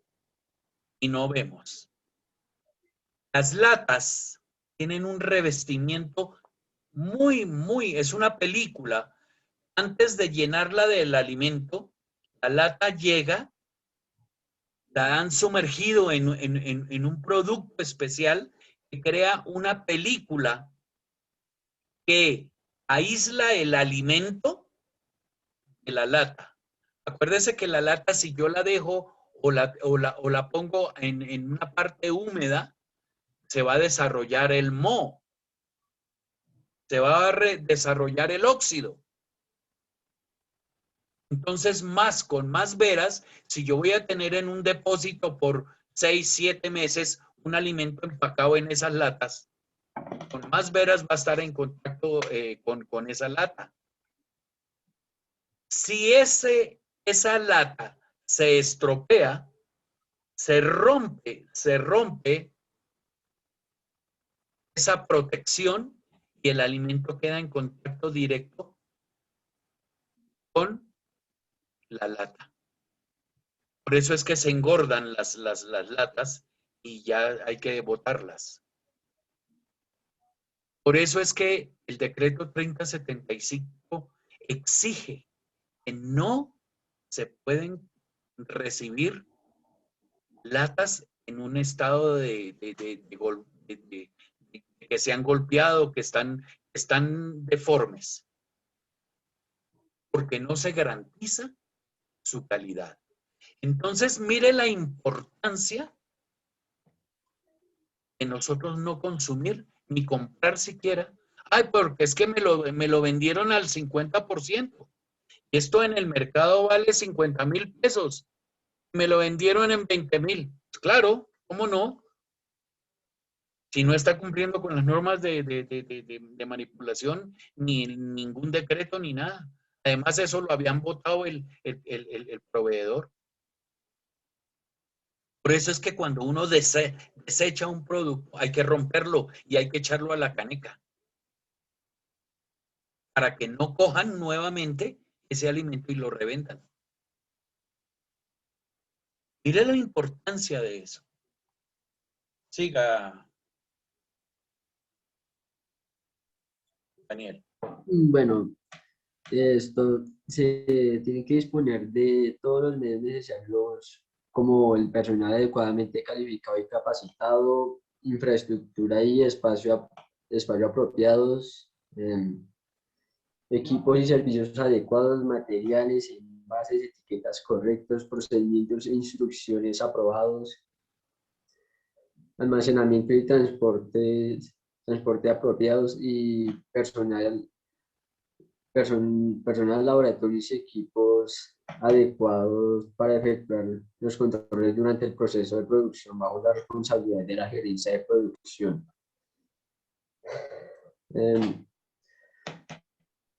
y no vemos. Las latas tienen un revestimiento es una película. Antes de llenarla del alimento, la lata llega, la han sumergido en un producto especial que crea una película que aísla el alimento de la lata. Acuérdese que la lata, si yo la dejo o la pongo en una parte húmeda, se va a desarrollar el moho, se va a desarrollar el óxido. Entonces, con más veras, si yo voy a tener en un depósito por 6, 7 meses un alimento empacado en esas latas, con más veras va a estar en contacto con esa lata. Si esa lata se estropea, se rompe esa protección y el alimento queda en contacto directo con la lata. Por eso es que se engordan las latas y ya hay que botarlas. Por eso es que el decreto 3075 exige que no se pueden recibir latas en un estado de que se han golpeado, que están deformes, porque no se garantiza su calidad. Entonces, mire la importancia de nosotros no consumir ni comprar siquiera. Ay, porque es que me lo vendieron al 50%. Esto en el mercado vale 50,000 pesos. Me lo vendieron en 20,000. Claro, ¿cómo no? Si no está cumpliendo con las normas de manipulación, ni ningún decreto, ni nada. Además, eso lo habían votado el proveedor. Por eso es que cuando uno desecha un producto, hay que romperlo y hay que echarlo a la caneca para que no cojan nuevamente ese alimento y lo reventan. Mire la importancia de eso. Siga, Daniel. Bueno, esto se tiene que disponer de todos los medios necesarios, como el personal adecuadamente calificado y capacitado, infraestructura y espacio apropiados, equipos y servicios adecuados, materiales, envases, etiquetas correctos, procedimientos e instrucciones aprobados, almacenamiento y transporte apropiados y personal, laboratorios y equipos adecuados para efectuar los controles durante el proceso de producción bajo la responsabilidad de la gerencia de producción. De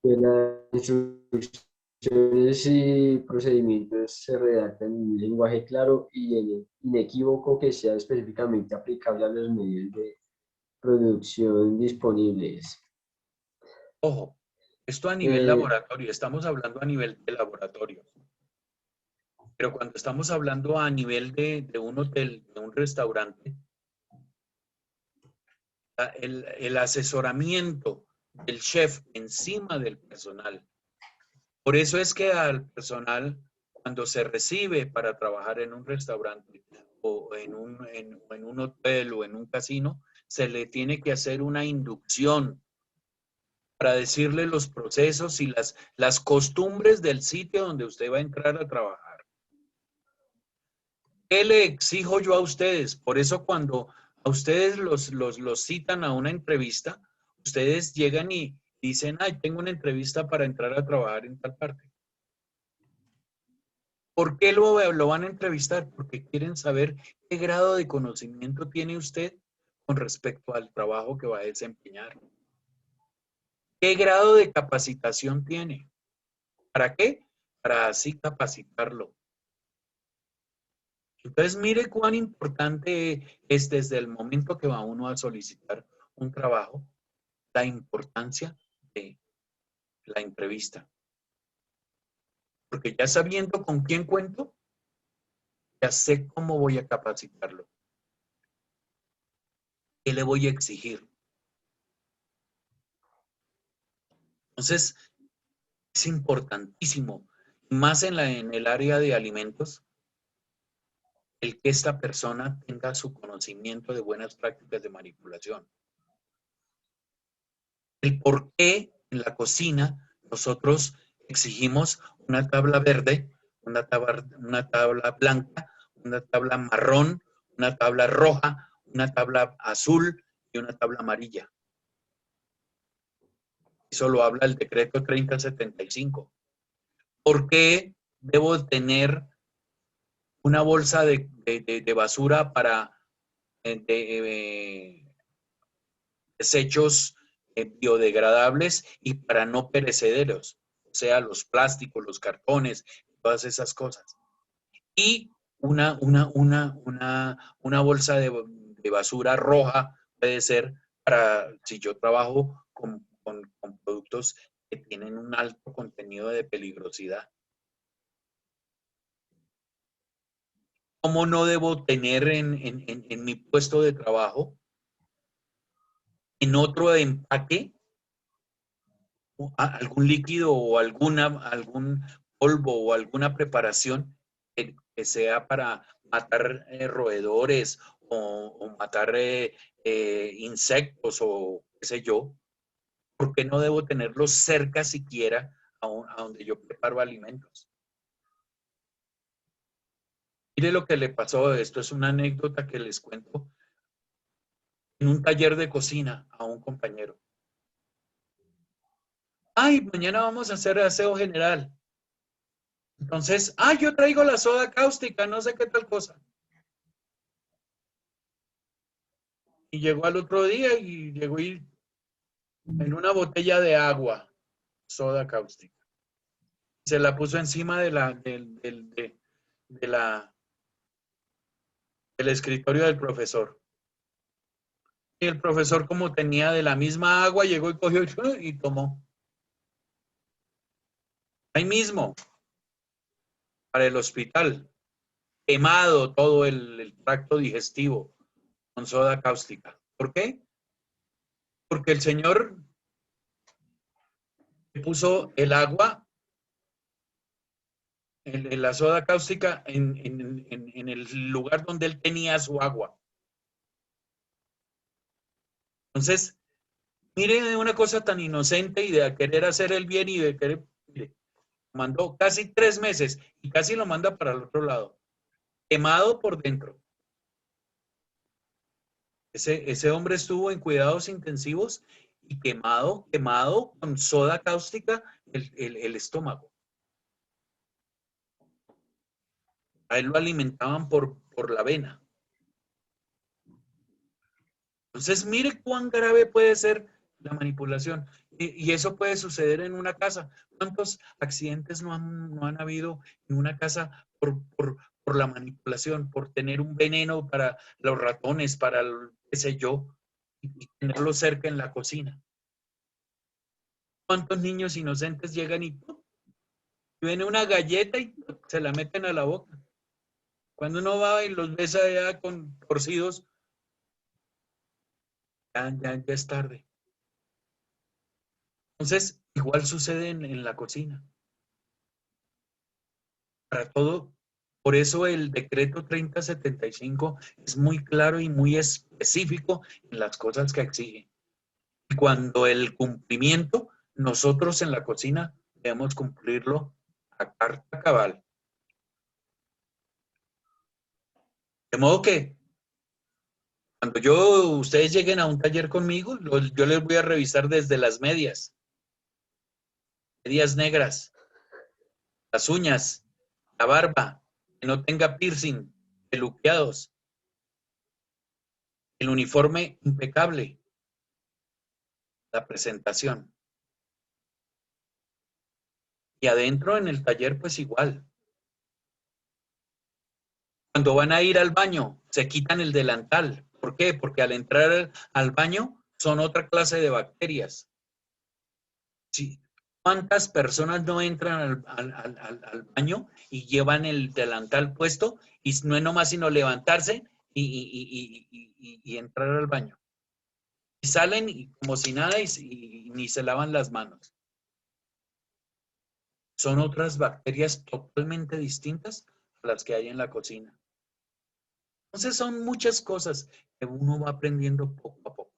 la instrucción instrucciones y procedimientos se redactan en un lenguaje claro y inequívoco que sea específicamente aplicable a los medios de producción disponibles. Ojo, esto a nivel laboratorio, estamos hablando a nivel de laboratorio. Pero cuando estamos hablando a nivel de un hotel, de un restaurante, el asesoramiento del chef encima del personal. Por eso es que al personal, cuando se recibe para trabajar en un restaurante o en un hotel o en un casino, se le tiene que hacer una inducción para decirle los procesos y las costumbres del sitio donde usted va a entrar a trabajar. ¿Qué le exijo yo a ustedes? Por eso cuando a ustedes los citan a una entrevista, ustedes llegan y dicen, ay, tengo una entrevista para entrar a trabajar en tal parte. ¿Por qué lo van a entrevistar? Porque quieren saber qué grado de conocimiento tiene usted con respecto al trabajo que va a desempeñar. ¿Qué grado de capacitación tiene? ¿Para qué? Para así capacitarlo. Entonces, mire cuán importante es desde el momento que va uno a solicitar un trabajo, la importancia de la entrevista. Porque ya sabiendo con quién cuento, ya sé cómo voy a capacitarlo. ¿Qué le voy a exigir? Entonces, es importantísimo, más en el área de alimentos, el que esta persona tenga su conocimiento de buenas prácticas de manipulación. El por qué en la cocina nosotros exigimos una tabla verde, una tabla blanca, una tabla marrón, una tabla roja, una tabla azul y una tabla amarilla. Eso lo habla el decreto 3075. ¿Por qué debo tener una bolsa de basura para desechos biodegradables y para no perecederos? O sea, los plásticos, los cartones, todas esas cosas. Y una bolsa de basura roja puede ser para, si yo trabajo con productos que tienen un alto contenido de peligrosidad. ¿Cómo no debo tener en mi puesto de trabajo, en otro empaque, algún líquido o algún polvo o alguna preparación que sea para matar roedores o matar insectos o qué sé yo? ¿Por qué no debo tenerlos cerca siquiera a donde yo preparo alimentos? Mire lo que le pasó, esto es una anécdota que les cuento, en un taller de cocina a un compañero. Ay, mañana vamos a hacer aseo general. Entonces, yo traigo la soda cáustica, no sé qué tal cosa. Y llegó al otro día y llegó en una botella de agua, soda cáustica. Se la puso encima del escritorio del profesor. Y el profesor, como tenía de la misma agua, llegó y cogió y tomó. Ahí mismo, para el hospital, quemado todo el tracto digestivo con soda cáustica. ¿Por qué? Porque el señor le puso el agua, la soda cáustica, en el lugar donde él tenía su agua. Entonces, mire una cosa tan inocente y de querer hacer el bien y de querer, mire, mandó casi 3 meses y casi lo manda para el otro lado, quemado por dentro. Ese hombre estuvo en cuidados intensivos y quemado con soda cáustica el estómago. A él lo alimentaban por la vena. Entonces, mire cuán grave puede ser la manipulación. Y eso puede suceder en una casa. ¿Cuántos accidentes no han habido en una casa por la manipulación, por tener un veneno para los ratones, para qué sé yo, y tenerlo cerca en la cocina? ¿Cuántos niños inocentes llegan y ven una galleta y se la meten a la boca? Cuando uno va y los besa ya con torcidos, ya es tarde. Entonces, igual sucede en la cocina. Para todo, por eso el decreto 3075 es muy claro y muy específico en las cosas que exige. Y cuando el cumplimiento, nosotros en la cocina debemos cumplirlo a carta cabal. De modo que cuando ustedes lleguen a un taller conmigo, yo les voy a revisar desde las medias negras, las uñas, la barba, que no tenga piercing, peluqueados, el uniforme impecable, la presentación. Y adentro en el taller, pues igual. Cuando van a ir al baño, se quitan el delantal. ¿Por qué? Porque al entrar al baño son otra clase de bacterias. Sí. ¿Cuántas personas no entran al baño y llevan el delantal puesto y no es nomás sino levantarse y entrar al baño? Y salen como si nada y ni se lavan las manos. Son otras bacterias totalmente distintas a las que hay en la cocina. Entonces son muchas cosas que uno va aprendiendo poco a poco.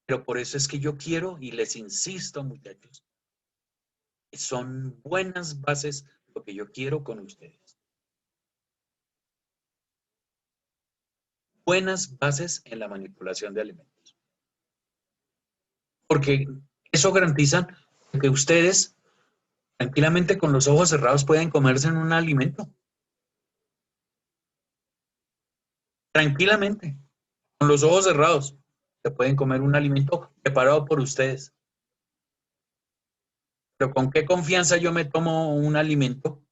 Pero por eso es que yo quiero y les insisto, muchachos, que son buenas bases lo que yo quiero con ustedes. Buenas bases en la manipulación de alimentos. Porque eso garantiza que ustedes tranquilamente con los ojos cerrados pueden comerse en un alimento. Tranquilamente, con los ojos cerrados, se pueden comer un alimento preparado por ustedes. Pero ¿con qué confianza yo me tomo un alimento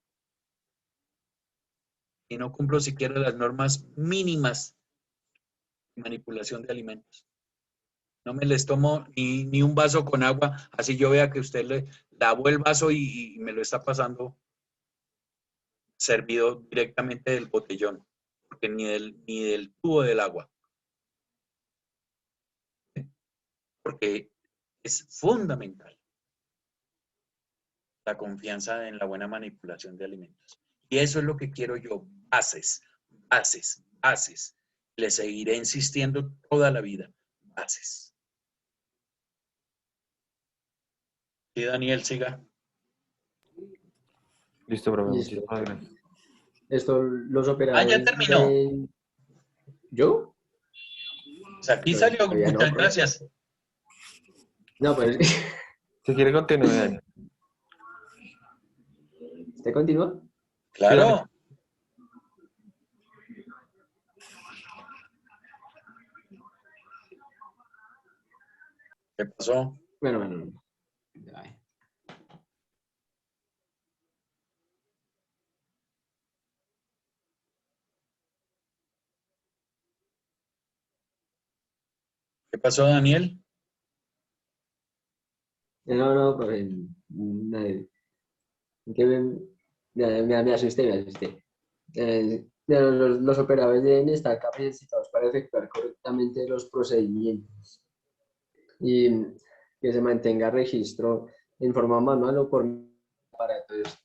y no cumplo siquiera las normas mínimas de manipulación de alimentos? No me les tomo ni un vaso con agua, así yo vea que usted le lavó el vaso y me lo está pasando servido directamente del botellón, porque ni del tubo del agua. Porque es fundamental la confianza en la buena manipulación de alimentos. Y eso es lo que quiero yo, bases, bases, bases. Le seguiré insistiendo toda la vida, bases. Sí, Daniel, siga. Listo, profe. Listo. Muchísimas gracias. Esto, los operadores ya terminó. ¿Yo? Pues aquí salió, Todavía no, muchas profe. gracias. No, pues, Si quiere, continúe, Dani. ¿usted continúa? Claro. ¿Qué pasó? Bueno. Ay. ¿Qué pasó, Daniel? No, profe, nadie. Que me asusté. Los operadores deben estar capacitados para efectuar correctamente los procedimientos y que se mantenga registro en forma manual o por aparatos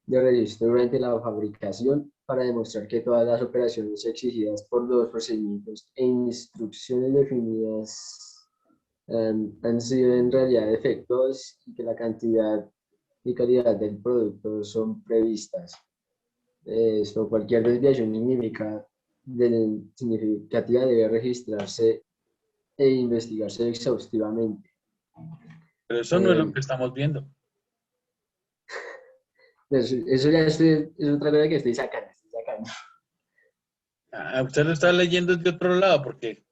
de registro durante la fabricación para demostrar que todas las operaciones exigidas por los procedimientos e instrucciones definidas han sido en realidad efectuados y que la cantidad y calidad del producto son previstas. Cualquier desviación significativa debe registrarse e investigarse exhaustivamente. Pero eso no es lo que estamos viendo. Eso ya es otra cosa que estoy sacando. Usted lo está leyendo de otro lado, porque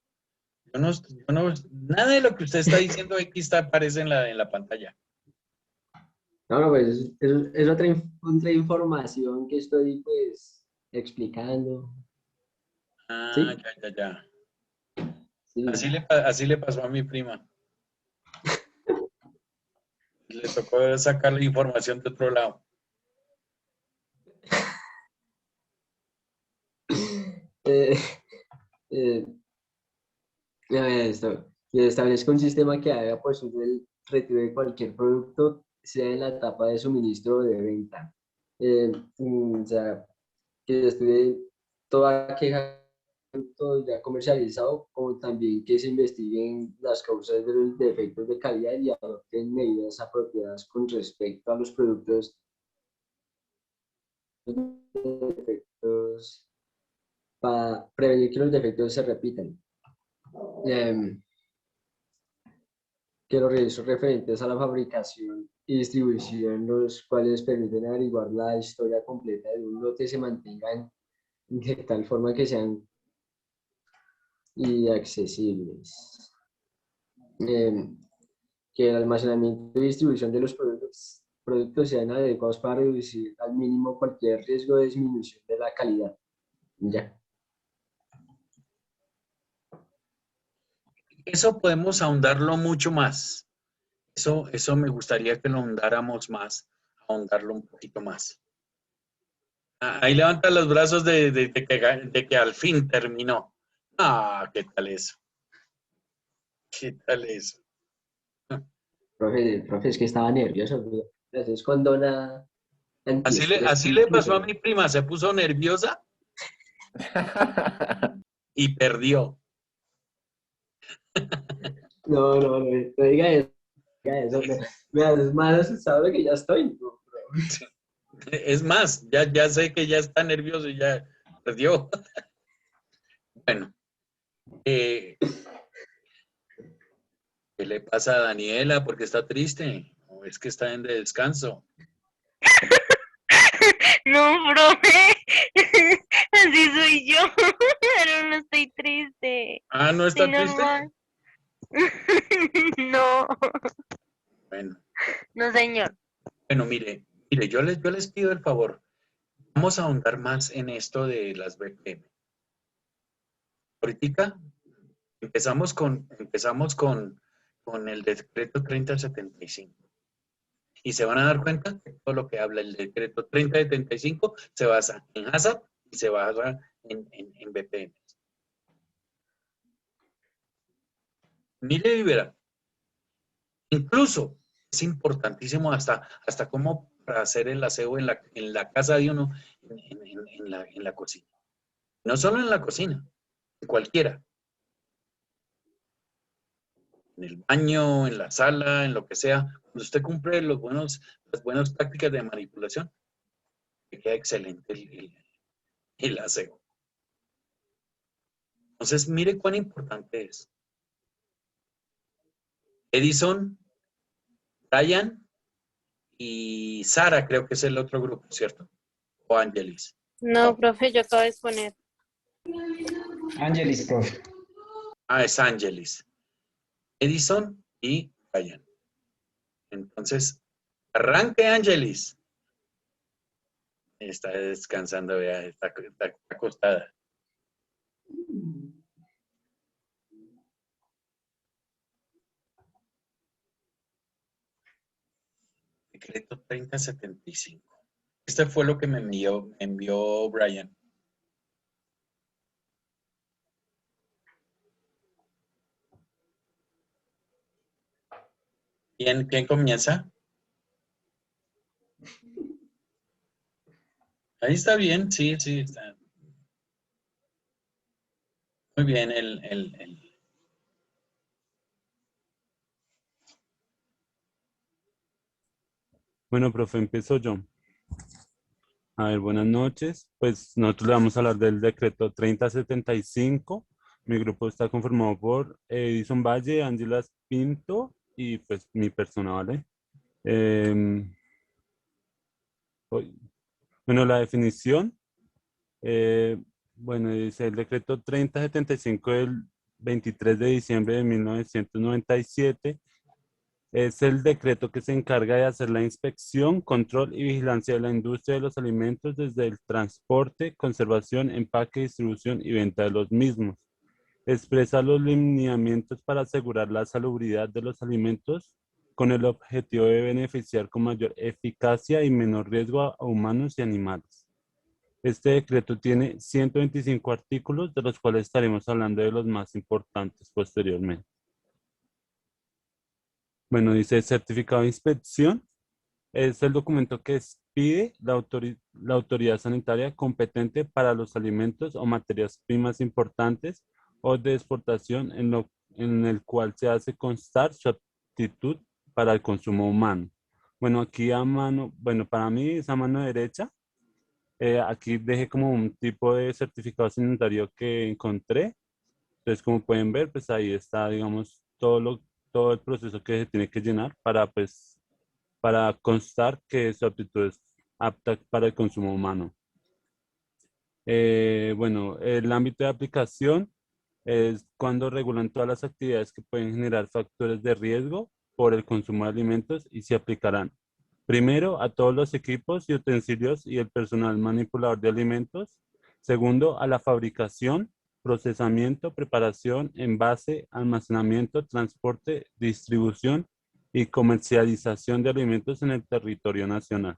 Nada de lo que usted está diciendo aquí aparece en la pantalla. No, pues es otra información que estoy pues explicando. Ah, ¿Sí? ya. Sí. Así le pasó a mi prima. Le tocó sacar la información de otro lado. Eh, eh, a ver, esto. Que establezca un sistema que haga posible el retiro de cualquier producto, sea en la etapa de suministro o de venta. O sea, que estudie toda queja de producto ya comercializado, como también que se investiguen las causas de los defectos de calidad y adopten medidas apropiadas con respecto a los productos defectos para prevenir que los defectos se repitan. Que los registros referentes a la fabricación y distribución, los cuales permiten averiguar la historia completa de un lote, se mantengan de tal forma que sean y accesibles. Que el almacenamiento y distribución de los productos sean adecuados para reducir al mínimo cualquier riesgo de disminución de la calidad. Ya. Eso podemos ahondarlo mucho más. Eso me gustaría que lo ahondáramos más, ahondarlo un poquito más. Ahí levanta los brazos de que al fin terminó. Ah, ¿qué tal eso? ¿Qué tal eso? Profe, es que estaba nervioso. Entonces, cuando una antiestrés Así le pasó a mi prima, se puso nerviosa y perdió. No diga eso. Diga eso. Me haces más asustado de que ya estoy. No, Es más, ya sé que ya está nervioso y ya perdió. Bueno, ¿qué le pasa a Daniela? ¿Por qué está triste? ¿O es que está en descanso? No, profe, así soy yo, pero no estoy triste, Ah, ¿no estoy está triste? normal. No, Bueno, no señor. bueno, mire, yo les pido el favor. Vamos a ahondar más en esto de las BPM. Ahorita empezamos con el decreto 3075. Y se van a dar cuenta que todo lo que habla el decreto 3075 se basa en HACCP y se basa en BPM. Mire y verá, incluso es importantísimo hasta cómo para hacer el aseo en la casa de uno, en la cocina. No solo en la cocina, en cualquiera. En el baño, en la sala, en lo que sea. Cuando usted cumple las buenas prácticas de manipulación, que queda excelente el aseo. Entonces, mire cuán importante es. Edison, Brian y Sara, creo que es el otro grupo, ¿cierto? O Angelis. No, profe, yo acabo de exponer. Ángelis, profe. Ah, es Angelis. Edison y Brian. Entonces, arranque Angelis. Está descansando, vea, está acostada. Decreto 3075. Este fue lo que me envió Brian. ¿Quién comienza? Ahí está bien, sí, está. Muy bien, Bueno, profe, empiezo yo. A ver, buenas noches. Pues nosotros le vamos a hablar del decreto 3075. Mi grupo está conformado por Edison Valle, Ángela Pinto y pues mi persona, ¿vale? Em, hoy- bueno, la definición, eh, bueno, dice el decreto 3075 23 de diciembre de 1997. Es el decreto que se encarga de hacer la inspección, control y vigilancia de la industria de los alimentos desde el transporte, conservación, empaque, distribución y venta de los mismos. Expresa los lineamientos para asegurar la salubridad de los alimentos con el objetivo de beneficiar con mayor eficacia y menor riesgo a humanos y animales. Este decreto tiene 125 artículos, de los cuales estaremos hablando de los más importantes posteriormente. Bueno, dice certificado de inspección. Es el documento que expide la autoridad sanitaria competente para los alimentos o materias primas importantes o de exportación en el cual se hace constar su aptitud para el consumo humano. Bueno, aquí a mano, bueno, para mí es a mano derecha. Aquí dejé como un tipo de certificado sanitario que encontré. Entonces, como pueden ver, pues ahí está, digamos, todo el proceso que se tiene que llenar para constar que su aptitud es apta para el consumo humano. Bueno, el ámbito de aplicación es cuando regulan todas las actividades que pueden generar factores de riesgo por el consumo de alimentos y se aplicarán primero a todos los equipos y utensilios y el personal manipulador de alimentos. Segundo, a la fabricación, procesamiento, preparación, envase, almacenamiento, transporte, distribución y comercialización de alimentos en el territorio nacional.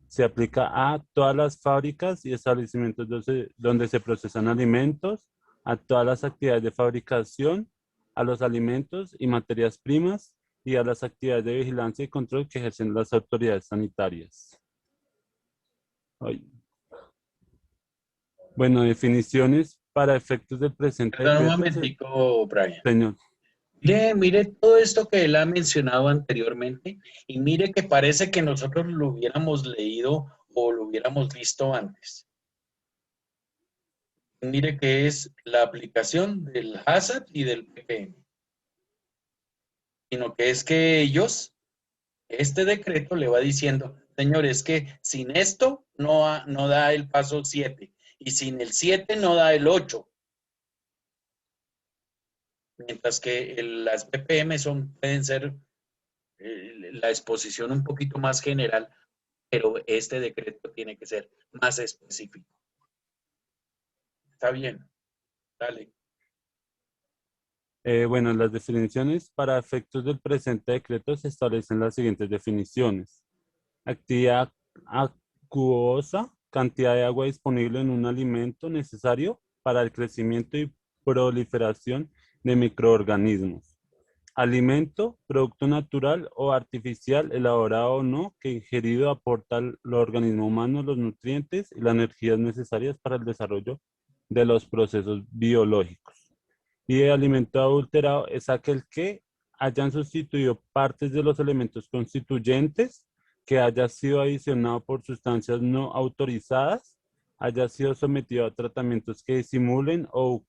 Se aplica a todas las fábricas y establecimientos donde se procesan alimentos, a todas las actividades de fabricación, a los alimentos y materias primas y a las actividades de vigilancia y control que ejercen las autoridades sanitarias. Bueno, definiciones para efectos del presente Perdón un decreto. momentico, Brian. Señor. Mire todo esto que él ha mencionado anteriormente y mire que parece que nosotros lo hubiéramos leído o lo hubiéramos visto antes. Mire que es la aplicación del HACCP y del PPM. Sino que es que este decreto le va diciendo, señores, que sin esto no da el paso 7 y sin el 7 no da el 8. Mientras que las BPM pueden ser la exposición un poquito más general, pero este decreto tiene que ser más específico. Está bien, dale. Bueno, las definiciones para efectos del presente decreto se establecen las siguientes definiciones. Actividad acuosa, cantidad de agua disponible en un alimento necesario para el crecimiento y proliferación de microorganismos. Alimento, producto natural o artificial, elaborado o no, que ingerido aporta al organismo humano los nutrientes y las energías necesarias para el desarrollo de los procesos biológicos. Y el alimento adulterado es aquel que hayan sustituido partes de los elementos constituyentes, que haya sido adicionado por sustancias no autorizadas, haya sido sometido a tratamientos que disimulen o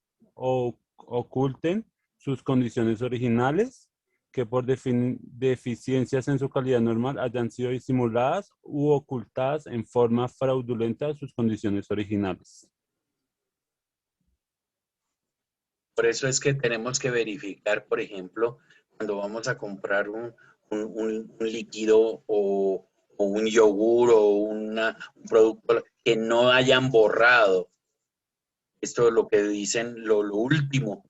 oculten sus condiciones originales, que por deficiencias en su calidad normal hayan sido disimuladas u ocultadas en forma fraudulenta sus condiciones originales. Por eso es que tenemos que verificar, por ejemplo, cuando vamos a comprar un líquido o un yogur o un producto que no hayan borrado. Esto es lo que dicen, lo último,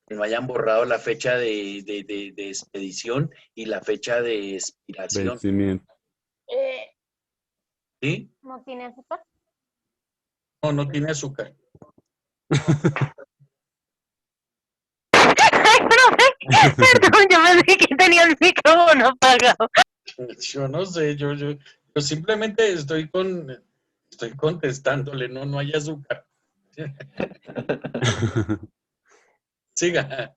que no hayan borrado la fecha de expedición y la fecha de expiración. Vencimiento. ¿Sí? ¿No tiene azúcar? No, no tiene azúcar. Perdón, yo pensé que tenía el micrófono apagado. Yo no sé, yo simplemente estoy contestándole, no hay azúcar. Siga.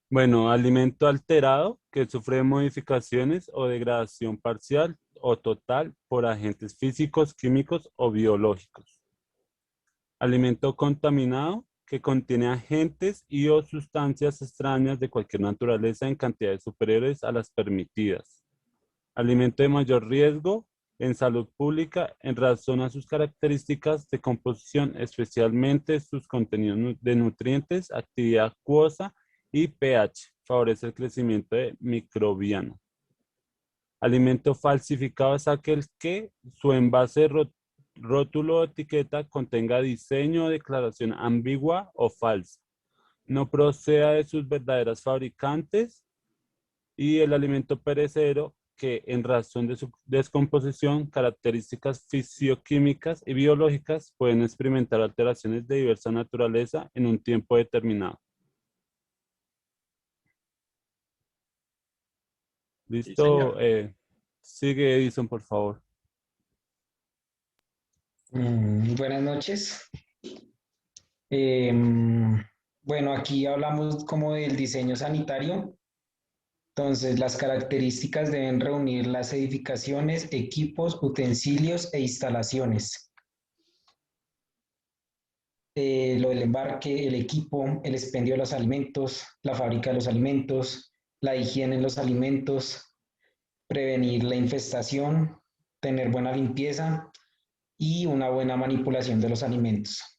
Bueno, alimento alterado que sufre modificaciones o degradación parcial o total por agentes físicos, químicos o biológicos. Alimento contaminado que contiene agentes y o sustancias extrañas de cualquier naturaleza en cantidades superiores a las permitidas. Alimento de mayor riesgo en salud pública en razón a sus características de composición, especialmente sus contenidos de nutrientes, actividad acuosa y pH. Favorece el crecimiento de microbiano. Alimento falsificado es aquel que su envase, rótulo o etiqueta contenga diseño o declaración ambigua o falsa, no proceda de sus verdaderas fabricantes, y el alimento perecedero que en razón de su descomposición, características fisioquímicas y biológicas pueden experimentar alteraciones de diversa naturaleza en un tiempo determinado. ¿Listo? Sigue Edison, por favor. Buenas noches. Bueno, aquí hablamos como del diseño sanitario. Entonces, las características deben reunir las edificaciones, equipos, utensilios e instalaciones. Lo del embarque, el equipo, el expendio de los alimentos, la fábrica de los alimentos, la higiene en los alimentos, prevenir la infestación, tener buena limpieza y una buena manipulación de los alimentos.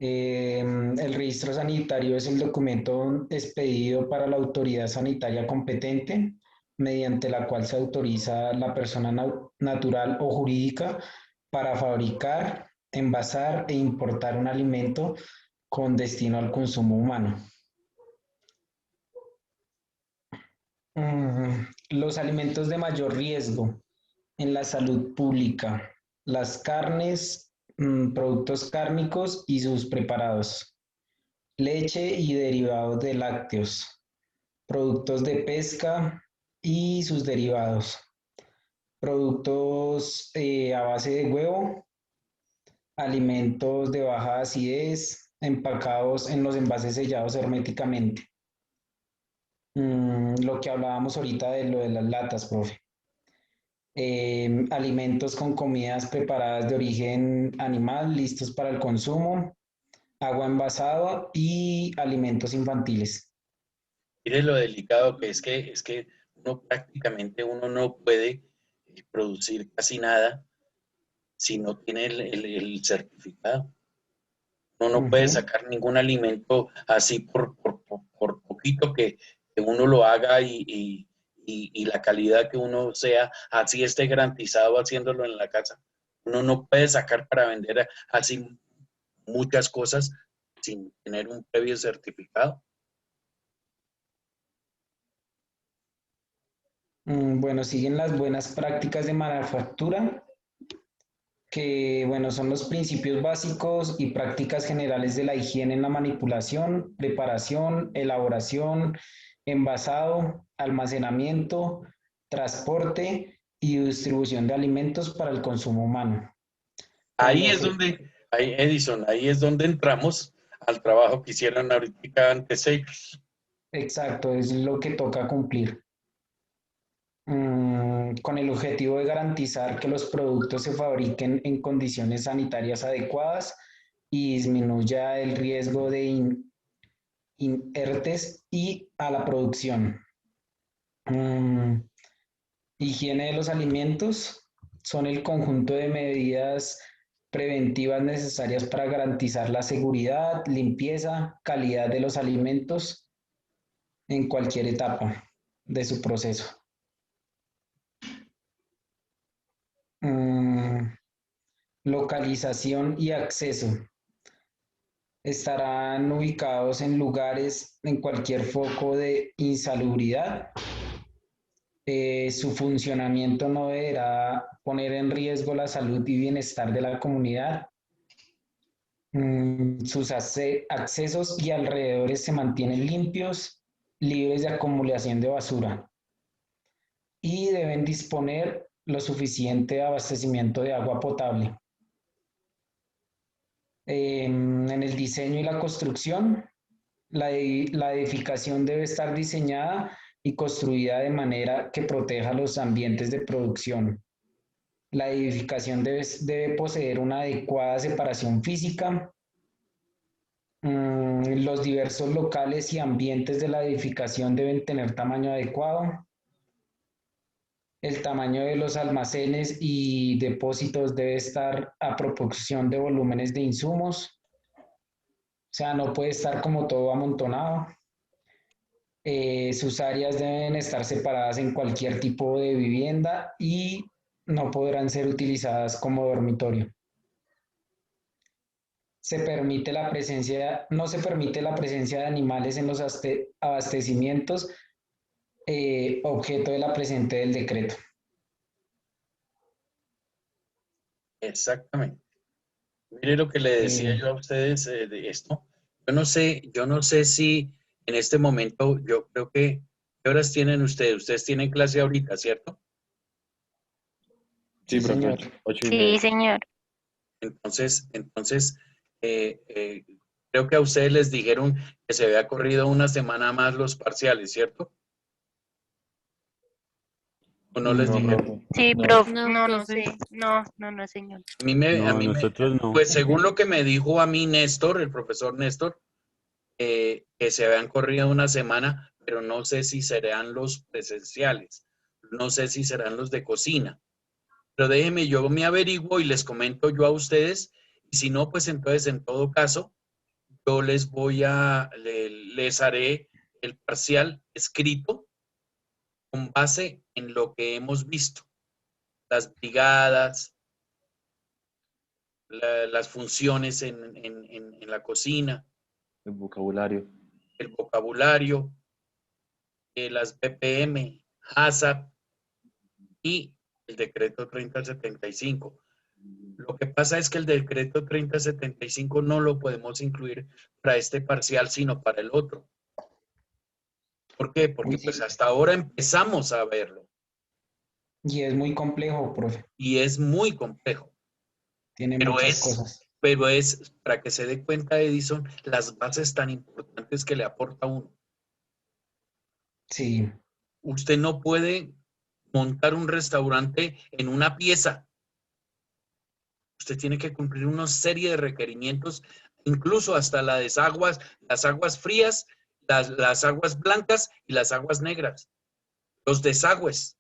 El registro sanitario es el documento expedido para la autoridad sanitaria competente, mediante la cual se autoriza la persona natural o jurídica para fabricar, envasar e importar un alimento con destino al consumo humano. Los alimentos de mayor riesgo en la salud pública, las carnes, productos cárnicos y sus preparados, leche y derivados de lácteos, productos de pesca y sus derivados, productos a base de huevo, alimentos de baja acidez, empacados en los envases sellados herméticamente. Lo que hablábamos ahorita de lo de las latas, profe. Alimentos con comidas preparadas de origen animal, listos para el consumo, agua envasada y alimentos infantiles. Mire lo delicado que es que uno prácticamente uno no puede producir casi nada si no tiene el certificado. Uno no puede sacar ningún alimento así por poquito que uno lo haga y la calidad que uno sea, así esté garantizado haciéndolo en la casa. Uno no puede sacar para vender así muchas cosas sin tener un previo certificado. Bueno, siguen las buenas prácticas de manufactura, que bueno, son los principios básicos y prácticas generales de la higiene en la manipulación, preparación, elaboración, envasado, almacenamiento, transporte y distribución de alimentos para el consumo humano. Ahí es donde, Edison, ahí es donde entramos al trabajo que hicieron ahorita antes ellos. Exacto, es lo que toca cumplir. Con el objetivo de garantizar que los productos se fabriquen en condiciones sanitarias adecuadas y disminuya el riesgo de inertes y a la producción. Higiene de los alimentos son el conjunto de medidas preventivas necesarias para garantizar la seguridad, limpieza, calidad de los alimentos en cualquier etapa de su proceso. Localización y acceso. Estarán ubicados en lugares en cualquier foco de insalubridad. Su funcionamiento no deberá poner en riesgo la salud y bienestar de la comunidad. Sus accesos y alrededores se mantienen limpios, libres de acumulación de basura y deben disponer lo suficiente abastecimiento de agua potable. En el diseño y la construcción, la edificación debe estar diseñada y construida de manera que proteja los ambientes de producción. La edificación debe poseer una adecuada separación física. Los diversos locales y ambientes de la edificación deben tener tamaño adecuado. El tamaño de los almacenes y depósitos debe estar a proporción de volúmenes de insumos. O sea, no puede estar como todo amontonado. Sus áreas deben estar separadas en cualquier tipo de vivienda y no podrán ser utilizadas como dormitorio. No se permite la presencia de animales en los abastecimientos, objeto de la presente del decreto. Exactamente. Mire lo que le decía yo a ustedes de esto. Yo no sé si en este momento, yo creo que, ¿qué horas tienen ustedes? Ustedes tienen clase ahorita, ¿cierto? Sí, Sí, profe, señor. 8:30. Sí, señor. Entonces, creo que a ustedes les dijeron que se había corrido una semana más los parciales, ¿cierto? ¿O no les No, dijeron? profe. Sí, No. profe. No, No, no profe. sé. No, señor. No, nosotros no. Pues según lo que me dijo a mí Néstor, el profesor Néstor, que se habían corrido una semana, pero no sé si serán los presenciales, no sé si serán los de cocina. Pero déjenme, yo me averiguo y les comento yo a ustedes, y si no, pues entonces en todo caso, yo les haré el parcial escrito con base en lo que hemos visto, las brigadas, las funciones en la cocina, El vocabulario. el vocabulario, las BPM, HACCP y el decreto 3075. Lo que pasa es que el decreto 3075 no lo podemos incluir para este parcial, sino para el otro. ¿Por qué? Porque Sí, pues hasta ahora empezamos a verlo y es muy complejo, profe. y es muy complejo, Tiene pero muchas es, cosas. pero es para que se dé cuenta, Edison, las bases tan importantes que le aporta uno. Sí, Usted no puede montar un restaurante en una pieza. Usted tiene que cumplir una serie de requerimientos, incluso hasta las aguas frías, las aguas blancas y las aguas negras, los desagües,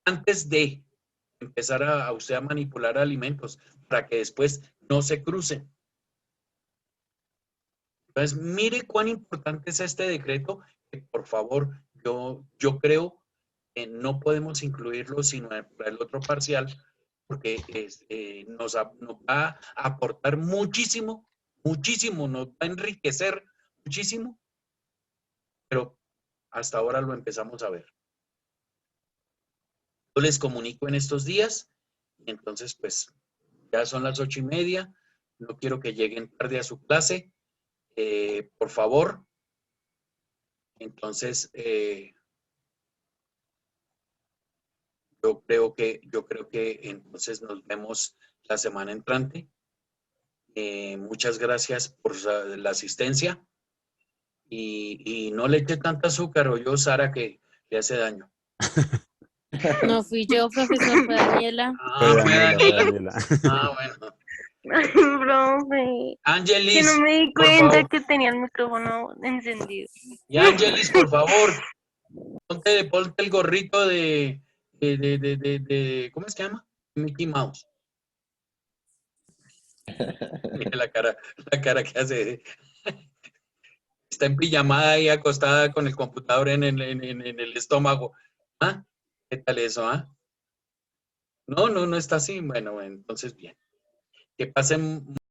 antes de empezar a usted a manipular alimentos para que después no se crucen. Entonces, mire cuán importante es este decreto, que por favor, yo creo que no podemos incluirlo sino para el otro parcial, porque nos va a aportar muchísimo, muchísimo, nos va a enriquecer muchísimo, pero hasta ahora lo empezamos a ver. Yo les comunico en estos días, y entonces pues ya son las 8:30, no quiero que lleguen tarde a su clase, por favor. Entonces, yo creo que entonces nos vemos la semana entrante. Muchas gracias por la asistencia y no le eche tanta azúcar o yo, Sara, que le hace daño. No fui yo, profesor, fue Daniela. Ah, fue Daniela. Ah, bueno. Ay, profe. Que Angelis, no me di por cuenta favor. que tenía el micrófono encendido. Y Angelis, por favor, ponte el gorrito ¿cómo es que se llama? Mickey Mouse. Mira la cara que hace. Está en pijamada ahí acostada con el computador en el estómago. ¿Ah? ¿Qué tal eso, ah? No está así. Bueno, entonces bien. Que pasen